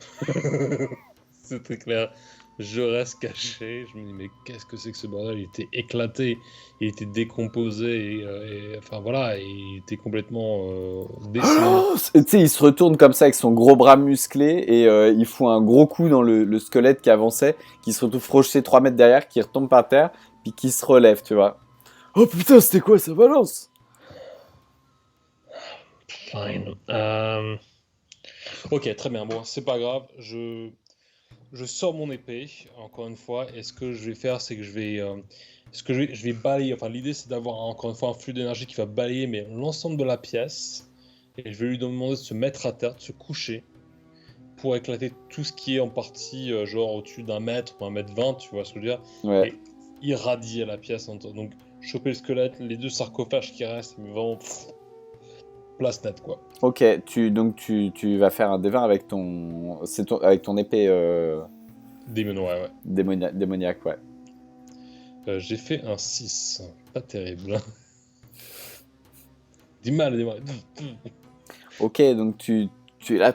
C'est très clair. Je reste caché. Je me dis, mais qu'est-ce que c'est que ce bordel? Il était éclaté, il était décomposé, enfin voilà, il était complètement décimé. Oh, et tu sais, il se retourne comme ça avec son gros bras musclé et il fout un gros coup dans le squelette qui avançait, qui se retrouve projeté 3 mètres derrière, qui retombe par terre, puis qui se relève, tu vois. Oh putain, c'était quoi ça balance? Fine. Ok, très bien. Bon, c'est pas grave. Je sors mon épée, encore une fois, et ce que je vais faire, c'est que je vais balayer. Enfin, l'idée, c'est d'avoir encore une fois un flux d'énergie qui va balayer mais l'ensemble de la pièce. Et je vais lui demander de se mettre à terre, de se coucher, pour éclater tout ce qui est en partie, genre au-dessus d'un mètre ou un mètre 20, tu vois ce que je veux dire, Ouais. et irradier la pièce. Donc, choper le squelette, les deux sarcophages qui restent, mais vraiment, place nette, quoi. Ok, tu vas faire un D20 avec avec ton épée Démon, ouais, ouais. démoniaque, ouais. J'ai fait un 6. Pas terrible. Dis mal, dis mal. Ok, donc là,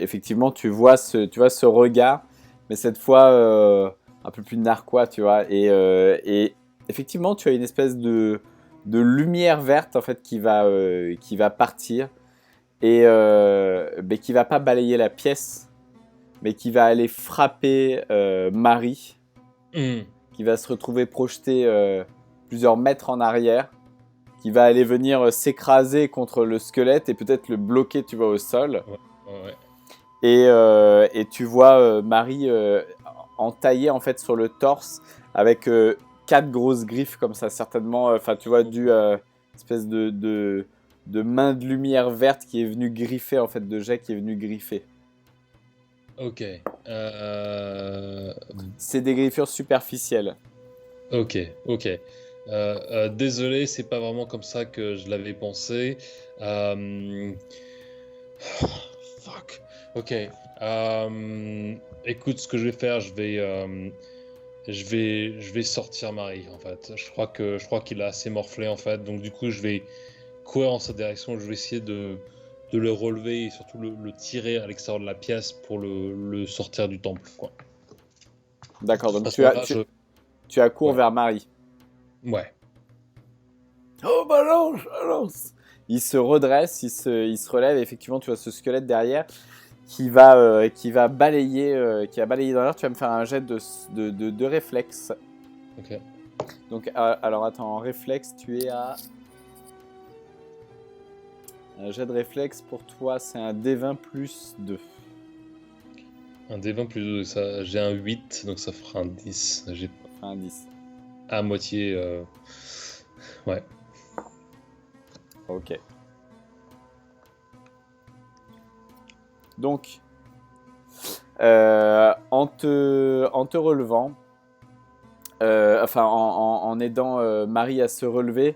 effectivement, tu vois ce regard, mais cette fois un peu plus narquois, tu vois. Et effectivement, tu as une espèce de lumière verte en fait qui va partir et mais qui va pas balayer la pièce, mais qui va aller frapper Marie, Hmm. qui va se retrouver projetée plusieurs mètres en arrière, qui va aller venir s'écraser contre le squelette et peut-être le bloquer, tu vois, au sol. Ouais, ouais, ouais. Et tu vois Marie entaillée en fait sur le torse avec quatre grosses griffes comme ça, certainement. Enfin, tu vois, espèce de main de lumière verte qui est venue griffer, en fait, de jet qui est venu griffer. Ok. C'est des griffures superficielles. Ok, ok. Désolé, c'est pas vraiment comme ça que je l'avais pensé. Euh, Fuck. Ok. Écoute, ce que je vais faire, je vais sortir Marie en fait. Je crois qu'il a assez morflé en fait. Donc du coup, je vais courir en sa direction. Je vais essayer de le relever et surtout le tirer à l'extérieur de la pièce pour le sortir du temple, quoi. D'accord, donc À ce moment-là, tu accours ouais, vers Marie. ouais. Oh, balance, balance. Il se redresse, il se relève. Et effectivement, tu vois ce squelette derrière qui va balayer dans l'air. Tu vas me faire un jet de réflexe. Ok. Donc, alors attends, en réflexe, tu es à. Un jet de réflexe pour toi, c'est un D20 plus 2. Un D20 plus 2, ça, j'ai un 8, donc ça fera un 10. J'ai Un 10. à moitié. Ouais. Ok. Donc, en te relevant, enfin en aidant Marie à se relever,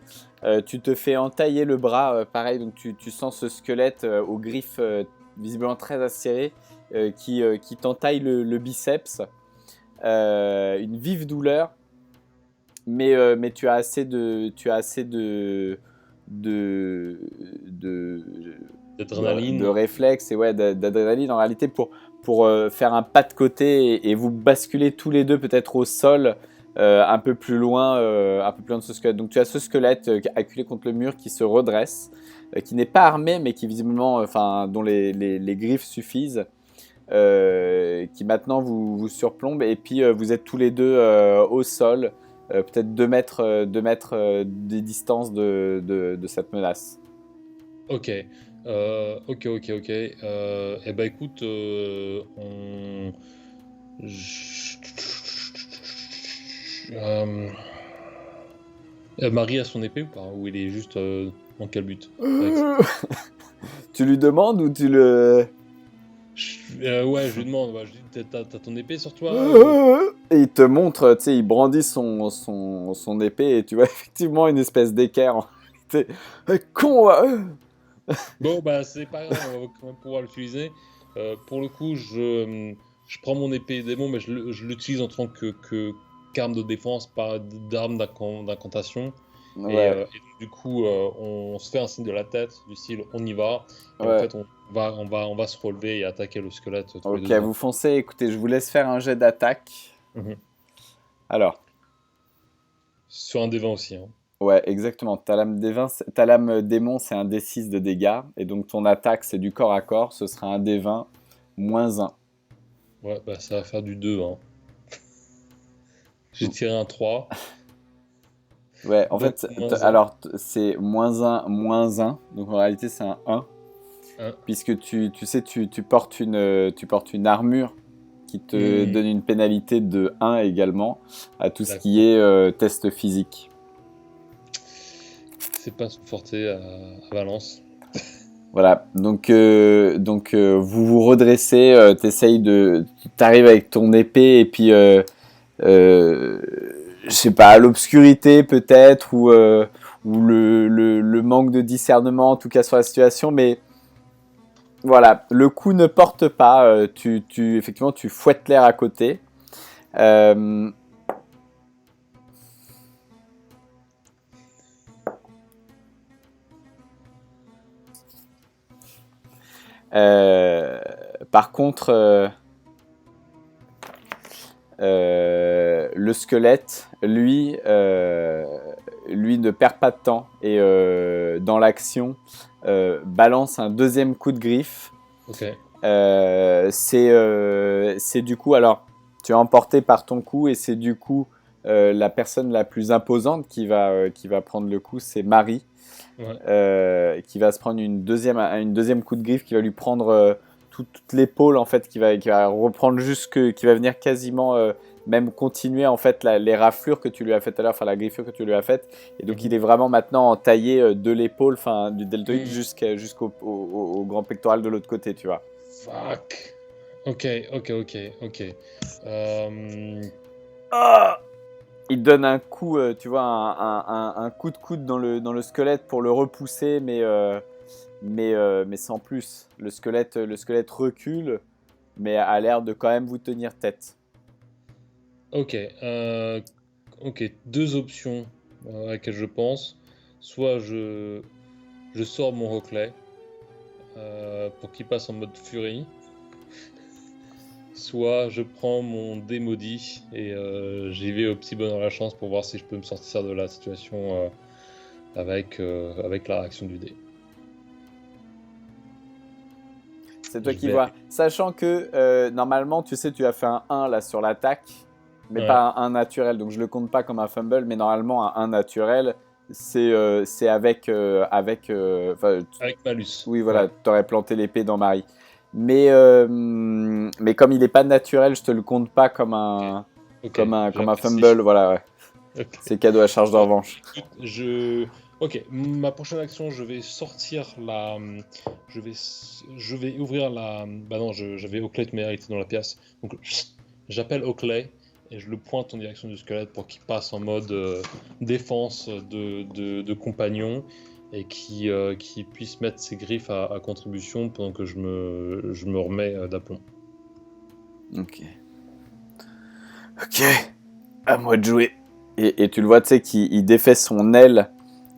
tu te fais entailler le bras, pareil, donc tu sens ce squelette aux griffes visiblement très acérées qui t'entaille le biceps. Une vive douleur, mais tu as assez de, de, de D'adrénaline. réflexes et ouais, d'adrénaline en réalité pour faire un pas de côté et vous basculer tous les deux peut-être au sol un peu plus loin de ce squelette. Donc tu as ce squelette acculé contre le mur qui se redresse, qui n'est pas armé mais qui visiblement, dont les griffes suffisent. Qui maintenant vous surplombe et puis vous êtes tous les deux au sol, peut-être 2 mètres des distances de cette menace. Ok. Ok. Eh ben écoute, Euh, Marie a son épée ou pas? Ou il est juste en calbute avec... Tu lui demandes ou tu le... Ouais, je lui demande, ouais, je dis, t'as ton épée sur toi? Et il te montre, tu sais, il brandit son épée et tu vois effectivement une espèce d'équerre. T'es con, Bon, bah c'est pas grave, on va quand même pouvoir l'utiliser. Pour le coup, je prends mon épée démon, mais je l'utilise en tant qu'arme de défense, pas d'arme d'incantation. Ouais, Et donc, du coup, on se fait un signe de la tête, du style on y va. Et en ouais. fait, on va se relever et attaquer le squelette tous les Ok, deux dedans. vous foncez. Écoutez, je vous laisse faire un jet d'attaque. Mhm. Alors, Sur un des 20 aussi, hein. ouais, exactement. Ta lame démon, c'est un D6 de dégâts. Et donc ton attaque, c'est du corps à corps. Ce sera un D20 moins 1. Ouais, bah ça va faire du 2, hein. J'ai tiré un 3, Ouais, en donc fait, moins 1. alors c'est moins 1, moins 1. Donc en réalité, c'est un 1. Hein. Puisque tu sais, tu portes une armure qui te Hmm, donne une pénalité de 1 également à tout ce qui d'accord. est test physique. C'est pas sous-forté à Valence. Voilà, vous vous redressez, t'arrives avec ton épée et puis euh, je sais pas, à l'obscurité peut-être ou le manque de discernement en tout cas sur la situation, mais voilà, le coup ne porte pas, effectivement tu fouettes l'air à côté. Euh, euh, Par contre, le squelette, lui ne perd pas de temps et dans l'action balance un deuxième coup de griffe. Ok. C'est du coup, alors tu es emporté par ton coup et c'est du coup la personne la plus imposante qui va prendre le coup, c'est Marie, Ouais. qui va se prendre une deuxième coup de griffe qui va lui prendre toute l'épaule en fait, qui va reprendre qui va venir quasiment même continuer en fait les raflures que tu lui as faites tout à l'heure, enfin la griffure que tu lui as faite. Et donc Mhm. il est vraiment maintenant entaillé de l'épaule, enfin du deltoïde Hmm, au grand pectoral de l'autre côté, tu vois. fuck. Ok. Euh, Ah, il donne un coup, tu vois, un coup de coude dans le squelette pour le repousser, mais sans plus. Le squelette recule, mais a l'air de quand même vous tenir tête. ok. Ok. Deux options à laquelle je pense. Soit je sors mon Rocklet pour qu'il passe en mode furie. Soit je prends mon démodie et j'y vais au petit bonheur la chance pour voir si je peux me sortir de la situation avec la réaction du dé. C'est toi Je qui vais vois. avec. Sachant que normalement, tu sais, tu as fait un 1 là sur l'attaque, mais Ouais, pas un 1 naturel. Donc je le compte pas comme un fumble, mais normalement, un 1 naturel, c'est avec. avec malus. Oui, voilà, Ouais. tu aurais planté l'épée dans Marie. mais comme il n'est pas naturel, je te le compte pas comme un, Ok, comme un j'apprécie. fumble, voilà, ouais. Ok. C'est cadeau à charge de Bon, revanche. écoute, ok, ma prochaine action, je vais sortir la. Je vais ouvrir la. Bah non, j'avais Oakley, mais il était dans la pièce. Donc, j'appelle Oakley et je le pointe en direction du squelette pour qu'il passe en mode défense de compagnon et qui puisse mettre ses griffes à contribution pendant que je me remets d'aplomb. Ok. Ok, à moi de jouer. Et tu le vois, tu sais, qu'il défait son aile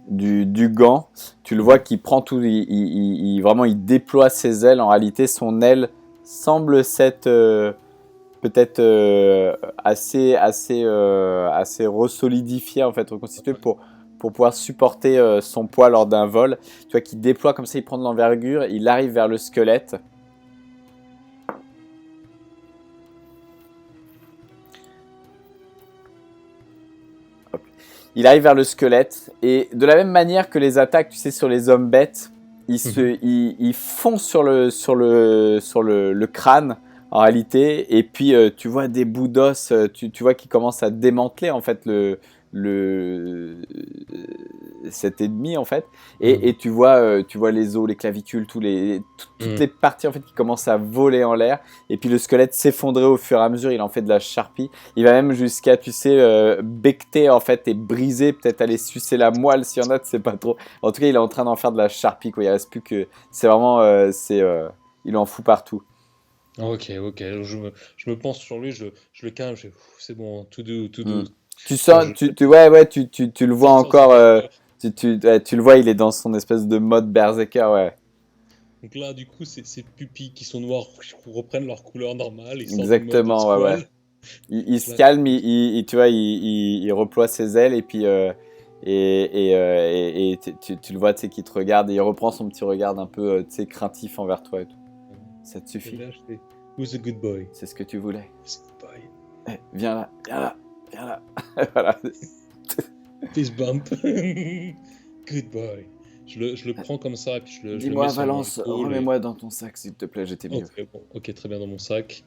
du gant. Tu le vois qu'il prend tout, vraiment, il déploie ses ailes. En réalité, son aile semble s'être peut-être assez resolidifiée, en fait, reconstituée pour pouvoir supporter son poids lors d'un vol. Tu vois qu'il déploie comme ça, il prend de l'envergure, il arrive vers le squelette. Il arrive vers le squelette et de la même manière que les attaques, tu sais, sur les hommes bêtes, il fond sur le crâne en réalité, et puis tu vois des bouts d'os, tu vois qui commencent à démanteler en fait le cet ennemi en fait, et tu vois les os, les clavicules, toutes les parties en fait qui commencent à voler en l'air, et puis le squelette s'effondrer au fur et à mesure, il en fait de la charpie. Il va même jusqu'à, tu sais, becter en fait et briser, peut-être aller sucer la moelle s'il y en a, tu sais pas trop. En tout cas, il est en train d'en faire de la charpie, quoi. Il reste plus que, c'est vraiment, il en fout partout. Ok, ok. Je me pense sur lui, je le calme, c'est bon, tout doux, tout Hmm. doux. Tu Alors, sens, ouais, tu le vois sortir du encore, bunker. tu le vois, il est dans son espèce de mode berserker, ouais. Donc là, du coup, ces pupilles qui sont noires reprennent leur couleur normale, ils sortent du mode Exactement, ouais, ouais. squall. Il Donc se là, calme, tu vois, il reploie ses ailes et puis et tu le vois, tu sais, qu'il te regarde et il reprend son petit regard un peu, tu sais, craintif envers toi et tout. Ça te et suffit? là, je fais Who's a good boy? C'est ce que tu voulais. Who's a good boy? Eh, viens là, viens là, viens là. Voilà. Fist bump. Good boy. Je le prends comme ça et puis je le mets Dis-moi, sur mon Valence, épaule. remets-moi dans ton sac, s'il te plaît, j'étais mieux. Ok, bon, ok, très bien dans mon sac.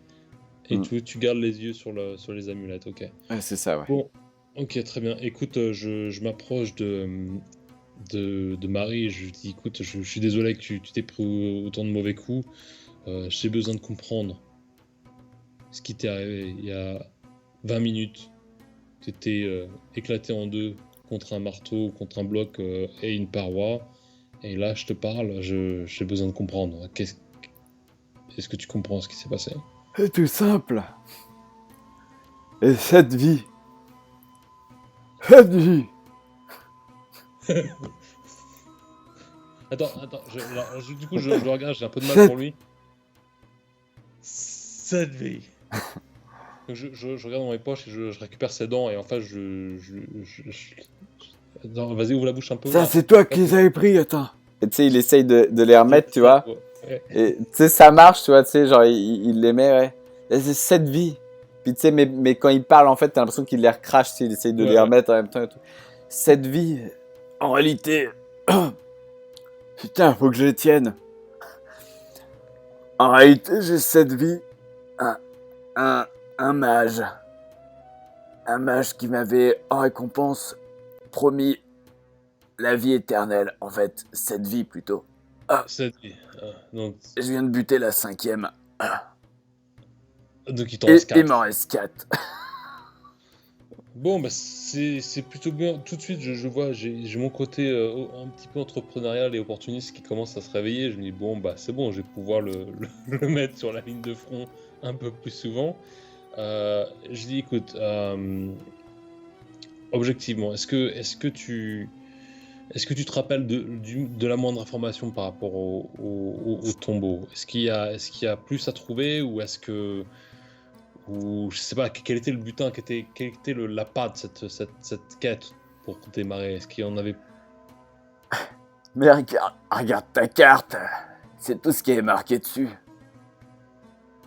Et Hmm. tu gardes les yeux sur les amulettes, ok. Ouais, c'est ça, ouais. Bon, ok, très bien. Écoute, je m'approche de Marie et je lui dis, écoute, je suis désolé que tu t'es pris autant de mauvais coups. J'ai besoin de comprendre ce qui t'est arrivé il y a 20 minutes. Tu étais éclaté en deux contre un marteau, contre un bloc et une paroi. Et là, je te parle, j'ai besoin de comprendre. Est-ce que tu comprends ce qui s'est passé? C'est tout simple. Et cette vie. Cette vie. Attends, du coup, je le regarde, j'ai un peu de mal pour lui. Cette vie. Donc, je regarde dans mes poches et je récupère ses dents et en fait, Attends, vas-y, ouvre la bouche un peu. Ça, Là. c'est toi qui les avais pris, attends. Et tu sais, il essaye de les remettre, tu vois. Ouais. Et tu sais, ça marche, tu vois, tu sais, genre, il les met, ouais. Et c'est cette vie. Puis tu sais, mais quand il parle, en fait, t'as l'impression qu'il les recrache, tu sais, il essaye de les Ouais. remettre en même temps et tout. Cette vie, en réalité. Putain, faut que je les tienne. En réalité, j'ai cette vie. Un, un mage. Un mage qui m'avait, en récompense, promis la vie éternelle. En fait, cette vie plutôt. Ah, Cette vie. Donc, je viens de buter la 5e. donc il t'en reste Et il 4. m'en reste 4. Bon, bah c'est plutôt bien. Tout de suite, je vois, j'ai mon côté un petit peu entrepreneurial et opportuniste qui commence à se réveiller. Je me dis, bon, bah c'est bon, je vais pouvoir le mettre sur la ligne de front un peu plus souvent. Je dis, écoute, objectivement, est-ce que tu te rappelles de la moindre information par rapport au tombeau? Est-ce qu'il y a plus à trouver ou je sais pas, quel était le butin, quelle était l'appât de cette quête pour démarrer? Est-ce qu'il y en avait... Mais regarde ta carte. C'est tout ce qui est marqué dessus.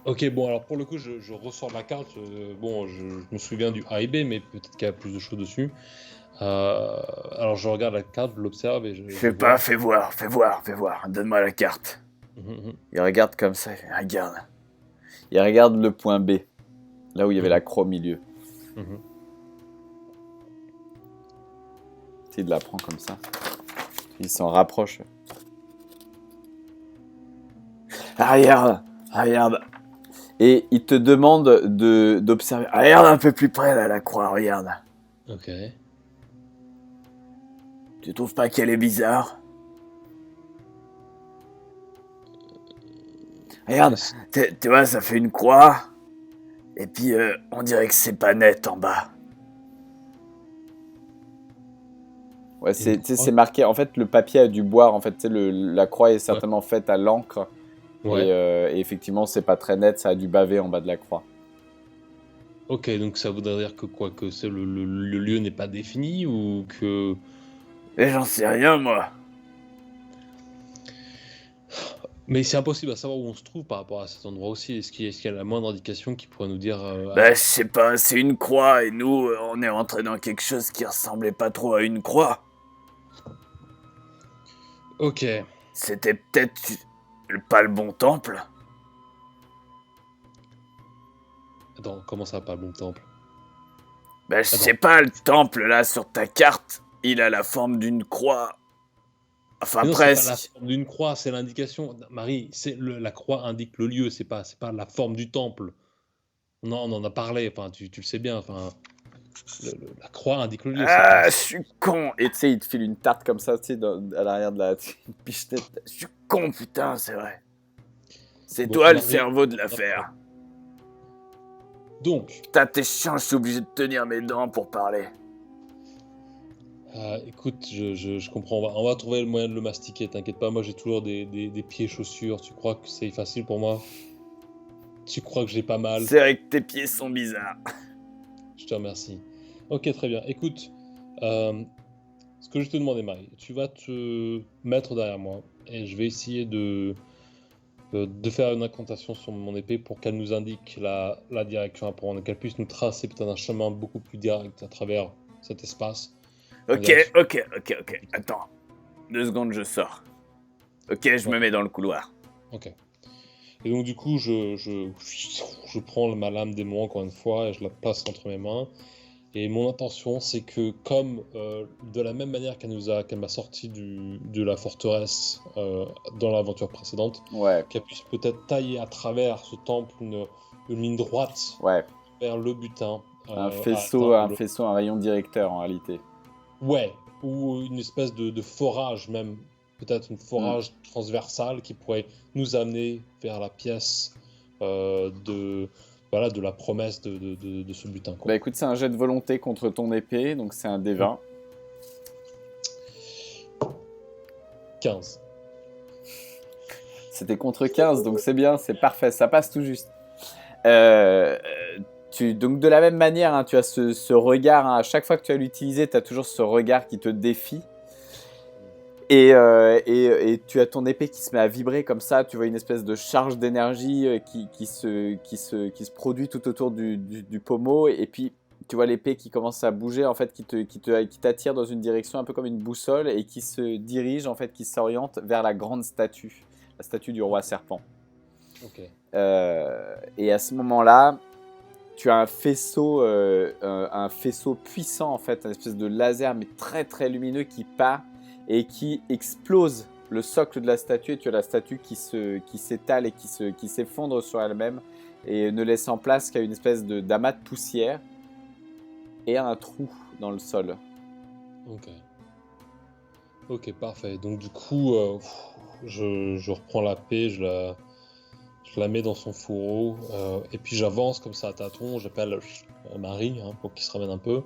Ok, bon, alors pour le coup, je ressors la carte. Bon, je me souviens du A et B, mais peut-être qu'il y a plus de choses dessus. Alors je regarde la carte, je l'observe et je Fais vois. pas, fais voir. Donne-moi la carte. Mhm. Il regarde comme ça, il fait, regarde. Il regarde le point B, là où il y avait la croix au milieu. Mhm. Il la prend comme ça. Il s'en rapproche. Ah, regarde, regarde. Et il te demande d'observer. Ah, regarde un peu plus près là, la croix, regarde. Ok. Tu trouves pas qu'elle est bizarre? Regarde, tu vois, ça fait une croix. Et puis, on dirait que c'est pas net en bas. Ouais, c'est marqué. En fait, le papier a dû boire. En fait, la croix est certainement faite à l'encre. Ouais. Et effectivement, c'est pas très net. Ça a dû baver en bas de la croix. Ok, donc ça voudrait dire que quoi, que le lieu n'est pas défini ou que... Et j'en sais rien, moi. Mais c'est impossible à savoir où on se trouve par rapport à cet endroit aussi. Est-ce qu'il y a la moindre indication qui pourrait nous dire... Bah, je sais pas, c'est une croix et nous, on est rentré dans quelque chose qui ressemblait pas trop à une croix. Ok. C'était peut-être pas le bon temple. Attends, comment ça, pas le bon temple? Bah, je sais pas, le temple là sur ta carte, il a la forme d'une croix. Enfin, Mais non, c'est pas la presque. forme d'une croix, c'est l'indication. Marie, la croix indique le lieu, c'est pas la forme du temple. On en a parlé, enfin, tu le sais bien, enfin, la croix indique le lieu, c'est pas. Ah, je suis con. Et tu sais, il te file une tarte comme ça, tu sais, à l'arrière de la une pichenette. Je suis con, putain, c'est vrai. C'est Bon, toi le Marie, cerveau de l'affaire. donc, Putain, t'es chiant, je suis obligé de tenir mes dents pour parler. écoute, je comprends, on va trouver le moyen de le mastiquer, t'inquiète pas, moi j'ai toujours des pieds chaussures, tu crois que c'est facile pour moi? Tu crois que j'ai pas mal? C'est vrai que tes pieds sont bizarres. Je te remercie. Ok, très bien. Écoute, ce que je te demandais, Marie, tu vas te mettre derrière moi et je vais essayer de faire une incantation sur mon épée pour qu'elle nous indique la direction à prendre, qu'elle puisse nous tracer peut-être un chemin beaucoup plus direct à travers cet espace. Ok. Attends. 2 secondes, je sors. Ok, je me mets dans le couloir. Ok. Et donc du coup, je prends ma lame démon encore une fois et je la place entre mes mains. Et mon intention, c'est que comme de la même manière qu'elle m'a sorti de la forteresse dans l'aventure précédente, Ouais. qu'elle puisse peut-être tailler à travers ce temple une ligne droite vers le butin. Un faisceau, un rayon directeur en réalité. Ouais, ou une espèce de forage même, peut-être une forage transversale qui pourrait nous amener vers la pièce de la promesse de ce butin, quoi. Bah écoute, c'est un jet de volonté contre ton épée, donc c'est un D20. 15. C'était contre 15, donc c'est bien, c'est parfait, ça passe tout juste. Donc de la même manière, hein, tu as ce regard, hein, à chaque fois que tu vas l'utiliser, tu as toujours ce regard qui te défie. Et tu as ton épée qui se met à vibrer comme ça, tu vois une espèce de charge d'énergie qui se produit tout autour du pommeau, et puis tu vois l'épée qui commence à bouger, en fait, qui t'attire dans une direction un peu comme une boussole, et qui se dirige, en fait, qui s'oriente vers la grande statue, la statue du roi serpent. Ok. Et à ce moment-là, tu as un faisceau puissant, en fait, une espèce de laser, mais très très lumineux, qui part et qui explose le socle de la statue, et tu as la statue qui s'étale et qui s'effondre sur elle-même, et ne laissant place qu'à une espèce d'amas de poussière et un trou dans le sol. Ok, parfait. Donc du coup, je reprends la paix, je la mets dans son fourreau, et puis j'avance comme ça à tâtons, j'appelle Marie pour qu'il se ramène un peu,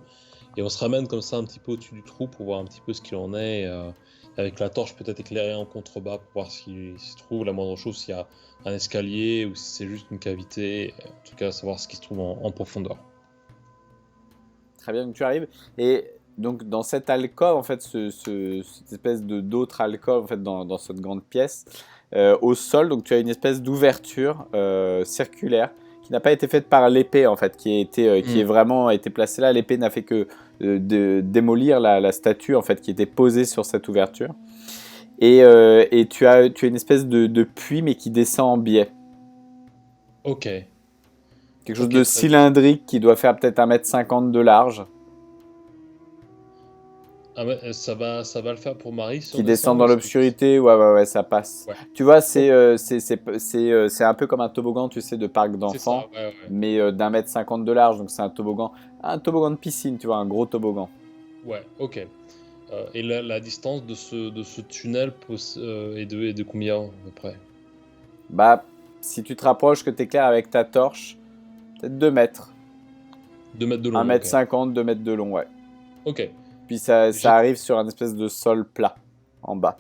et on se ramène comme ça un petit peu au-dessus du trou pour voir un petit peu ce qu'il en est, avec la torche peut-être éclairée en contrebas pour voir s'il se trouve la moindre chose, s'il y a un escalier ou si c'est juste une cavité, en tout cas savoir ce qui se trouve en profondeur. Très bien, donc tu arrives, et donc dans cette alcôve, en fait, cette espèce d'autre alcôve, en fait, dans cette grande pièce, au sol, donc tu as une espèce d'ouverture circulaire qui n'a pas été faite par l'épée, en fait, qui est vraiment été placée là. L'épée n'a fait que de démolir la statue, en fait, qui était posée sur cette ouverture. Et tu as une espèce de puits, mais qui descend en biais. Ok. Quelque chose Ok, de très bien. cylindrique qui doit faire peut-être 1,50 m de large, Ah ouais, ça va le faire pour Marie si on qui descend descend dans ou c'est juste... l'obscurité. Ouais, ouais, ouais, ça passe. Ouais. Tu vois, Ok, c'est un peu comme un toboggan, tu sais, de parc c'est ça, d'enfants, ouais, ouais. mais d'1,50 m de large. Donc c'est un toboggan de piscine, tu vois, un gros toboggan. Ouais, ok. Et la distance de ce tunnel est de combien à peu près? Bah, si tu te rapproches, que tu éclaires avec ta torche, peut-être 2 mètres. 2 mètres de un long, mètre ok. cinquante 2 mètres de long, ouais. Ok. Puis ça J'ai... arrive sur un espèce de sol plat, en bas.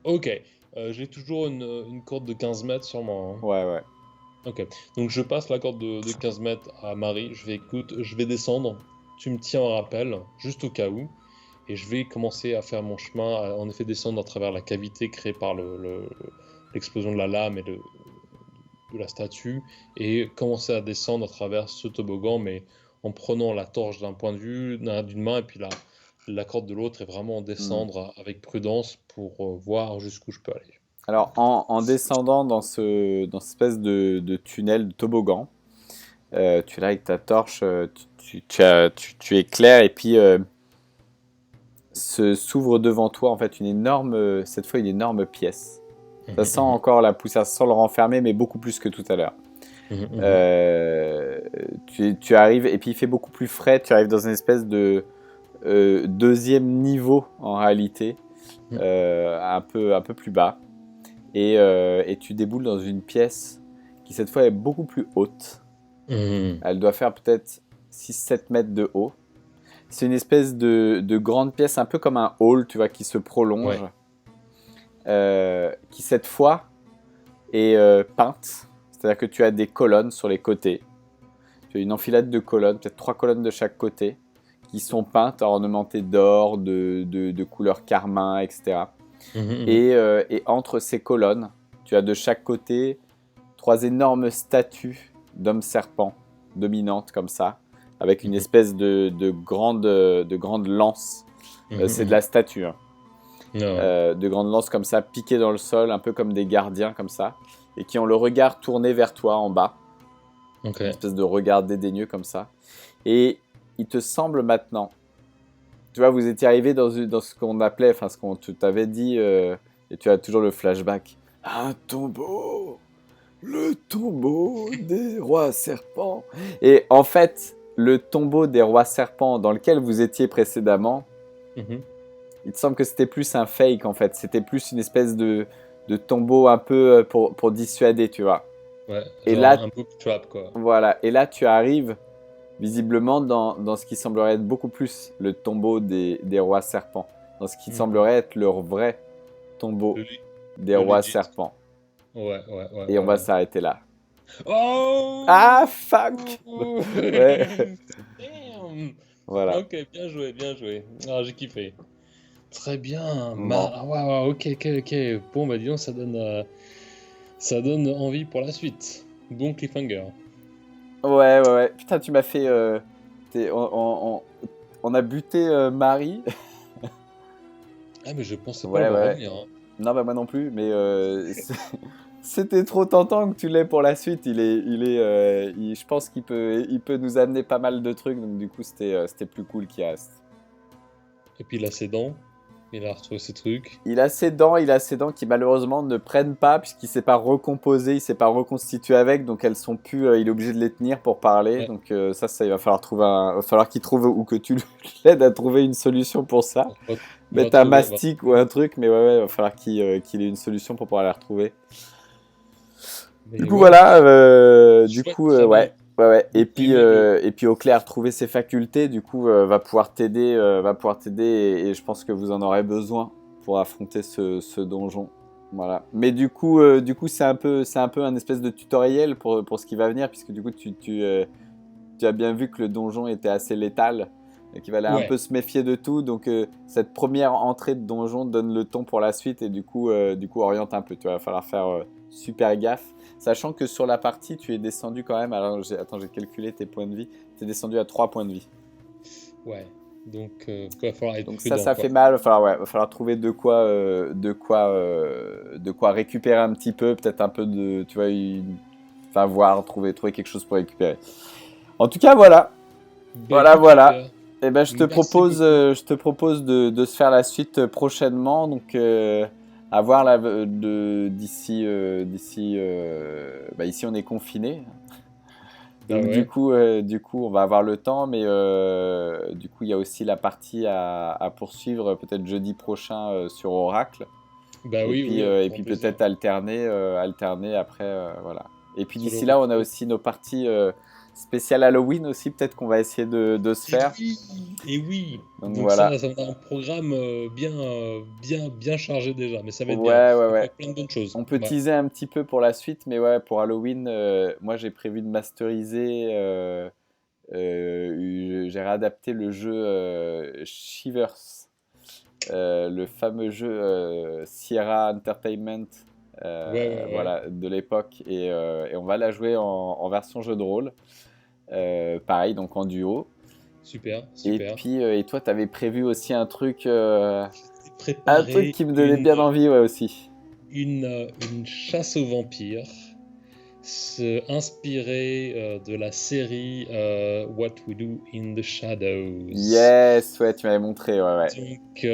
Ok. J'ai toujours une corde de 15 mètres sur moi, hein. Ouais, ouais. Ok. Donc je passe la corde de 15 mètres à Marie. Je vais, écoute, je vais descendre. Tu me tiens en rappel, juste au cas où. Et je vais commencer à faire mon chemin, en effet descendre à travers la cavité créée par l'explosion de la lame et de la statue, et commencer à descendre à travers ce toboggan, mais en prenant la torche d'un point de vue, d'une main, et puis la corde de l'autre, et vraiment Hmm. descendre avec prudence pour voir jusqu'où je peux aller. Alors, en descendant dans cette espèce de tunnel, de toboggan, tu es là avec ta torche, tu éclaires, et puis s'ouvre devant toi, en fait, cette fois, une énorme pièce. Ça Mhm, sent mhm, encore la poussière, ça sent le renfermé, mais beaucoup plus que tout à l'heure. mhm, mhm. Euh, tu arrives, et puis il fait beaucoup plus frais, tu arrives dans une espèce de deuxième niveau, en réalité, un peu plus bas. Et tu déboules dans une pièce qui cette fois est beaucoup plus haute. Mhm. Elle doit faire peut-être 6-7 mètres de haut. C'est une espèce de grande pièce, un peu comme un hall, tu vois, qui se prolonge, Ouais. qui cette fois est peinte. C'est-à-dire que tu as des colonnes sur les côtés. Tu as une enfilade de colonnes, peut-être 3 colonnes de chaque côté, qui sont peintes, ornementées d'or, de couleur carmin, etc. Mhm, mhm, Et entre ces colonnes, tu as de chaque côté 3 énormes statues d'hommes serpents, dominantes comme ça, avec une mhm, espèce de grande lance. mhm, C'est de mhm. la statue, hein. Ah ouais. De grandes lances comme ça, piquées dans le sol, un peu comme des gardiens comme ça, et qui ont le regard tourné vers toi en bas, Ok. une espèce de regard dédaigneux comme ça. Et il te semble maintenant, tu vois, vous étiez arrivé dans ce qu'on appelait, enfin ce qu'on t'avait dit, et tu as toujours le flashback. Un tombeau, le tombeau des rois serpents. Et en fait, le tombeau des rois serpents dans lequel vous étiez précédemment, Mhm. il te semble que c'était plus un fake en fait. C'était plus une espèce de tombeau un peu pour dissuader, tu vois. Ouais, Et genre là, un book trap, quoi. voilà. Et là, tu arrives visiblement dans ce qui semblerait être beaucoup plus le tombeau des rois serpents. Dans ce qui Mhm. semblerait être leur vrai tombeau Le, des le rois legit. serpents. Ouais, ouais, ouais, Et on ouais, va ouais. s'arrêter là. Ah, Oh! fuck. Ouais, Damn! voilà. Ok, bien joué, bien joué. Ah, j'ai kiffé. Très bien. Bon. Ah, ouais, ouais, ok, ok, ok. Bon, bah dis donc, ça donne envie pour la suite. Bon cliffhanger. Ouais, ouais, ouais. Putain, tu m'as fait... on a buté Marie. Ah, mais je pensais pas le Ouais, voir ouais. revenir, hein. Non, bah moi non plus, mais c'était trop tentant que tu l'aies pour la suite. Je pense il peut nous amener pas mal de trucs, donc du coup c'était plus cool qu'il reste. Et puis il a ses dents. Il a retrouvé ses trucs. Il a ses dents qui malheureusement ne prennent pas puisqu'il s'est pas recomposé, il s'est pas reconstitué avec, donc elles sont plus. Il est obligé de les tenir pour parler, Ouais, donc ça il va falloir va falloir qu'il trouve ou que tu l'aides à trouver une solution pour ça. on va Mettre un trouver, on va mastic ou trouver. un truc, mais ouais, il va falloir qu'il ait une solution pour pouvoir la retrouver. Du Mais coup, ouais, voilà, chouette, très bien. ouais, ouais, ouais. Beaucoup aimé le. Et puis Auclair trouver ses facultés, du coup, va pouvoir t'aider, et je pense que vous en aurez besoin pour affronter ce donjon. Voilà. Mais du coup, c'est un peu un espèce de tutoriel pour ce qui va venir, puisque du coup, tu as bien vu que le donjon était assez létal, et qu'il fallait un Ouais. peu se méfier de tout. Donc, cette première entrée de donjon donne le ton pour la suite, et du coup oriente un peu. Tu vois, il va falloir faire super gaffe. Sachant que sur la partie, tu es descendu quand même. Alors, attends, j'ai calculé tes points de vie. Tu es descendu à 3 points de vie. Ouais. Donc, il va falloir être Donc prudent, ça quoi. fait mal. Va falloir trouver de quoi récupérer un petit peu, peut-être un peu de, tu vois, enfin voir, trouver quelque chose pour récupérer. En tout cas, voilà. Bah Voilà, écoute, voilà. super. Et ben, Merci beaucoup. je te propose de se faire la suite prochainement. Donc, à voir là, bah, ici, on est confiné. Bah Donc, ouais. du coup, on va avoir le temps, mais du coup, il y a aussi la partie à poursuivre peut-être jeudi prochain sur Oracle. Bah oui, oui, avec Et grand puis plaisir. peut-être alterner après, voilà. Et puis Sur le d'ici là, on a retour. aussi nos parties spéciales Halloween aussi, peut-être qu'on va essayer de se faire. Et oui. Donc Donc voilà. ça va être un programme bien chargé déjà, mais ça va être bien. Ouais, ouais, Il y ouais. aura plein de bonnes choses. On peut Ouais. teaser un petit peu pour la suite, mais ouais, pour Halloween, moi j'ai prévu de masteriser. J'ai réadapté le jeu Shivers, le fameux jeu Sierra Entertainment, Ouais, ouais, ouais. voilà, de l'époque, et on va la jouer en version jeu de rôle, pareil, donc en duo. Super, Et super. puis, et toi, t'avais prévu aussi J'ai un truc préparé qui me donnait bien envie, ouais, aussi. une chasse aux vampires, inspirée de la série What We Do in the Shadows. Yes, ouais, tu m'avais montré, ouais, ouais. Donc,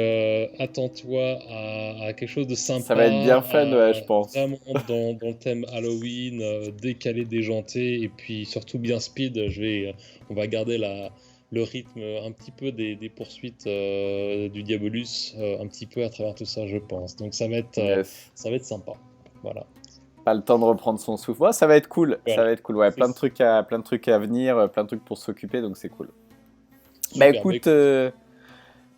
attends-toi à quelque chose de Ça va être bien sympa, fun, ouais, je pense. vraiment dans le thème Halloween, décalé, déjanté, et puis surtout bien speed. On va garder le rythme un petit peu des poursuites du Diabolus, un petit peu à travers tout ça, je pense. Donc, Yes. ça va être sympa. Voilà. Pas le temps de reprendre son souffle. Ouais, ça va être cool, ça Voilà. va être cool. Ouais, C'est ça. plein de trucs à venir, plein de trucs pour s'occuper, donc c'est cool. Bah Super. Bah, écoute, écoute, je te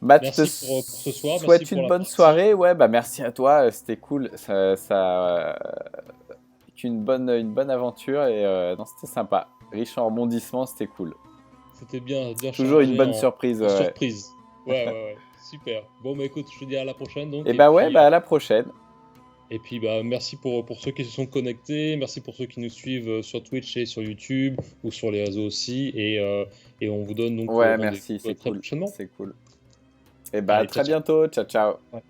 merci pour ce soir, merci souhaite pour une la bonne partie. soirée. Ouais, bah merci à toi, c'était cool. Une bonne aventure et non, c'était sympa. Riche en rebondissements, c'était cool. C'était bien Toujours une chargé bonne surprise, en ouais. surprise. Ouais, ouais, ouais. Super. Bon, bah écoute, je te dis à la prochaine donc. Et bah ouais, bah à la prochaine. Et puis bah, merci pour ceux qui se sont connectés. Merci pour ceux qui nous suivent sur Twitch et sur YouTube ou sur les réseaux aussi. Et on vous donne donc Ouais, rendez-vous merci, c'est très cool, prochainement. c'est cool. Et bah à Allez, ciao, très ciao. bientôt, ciao ciao. Ouais.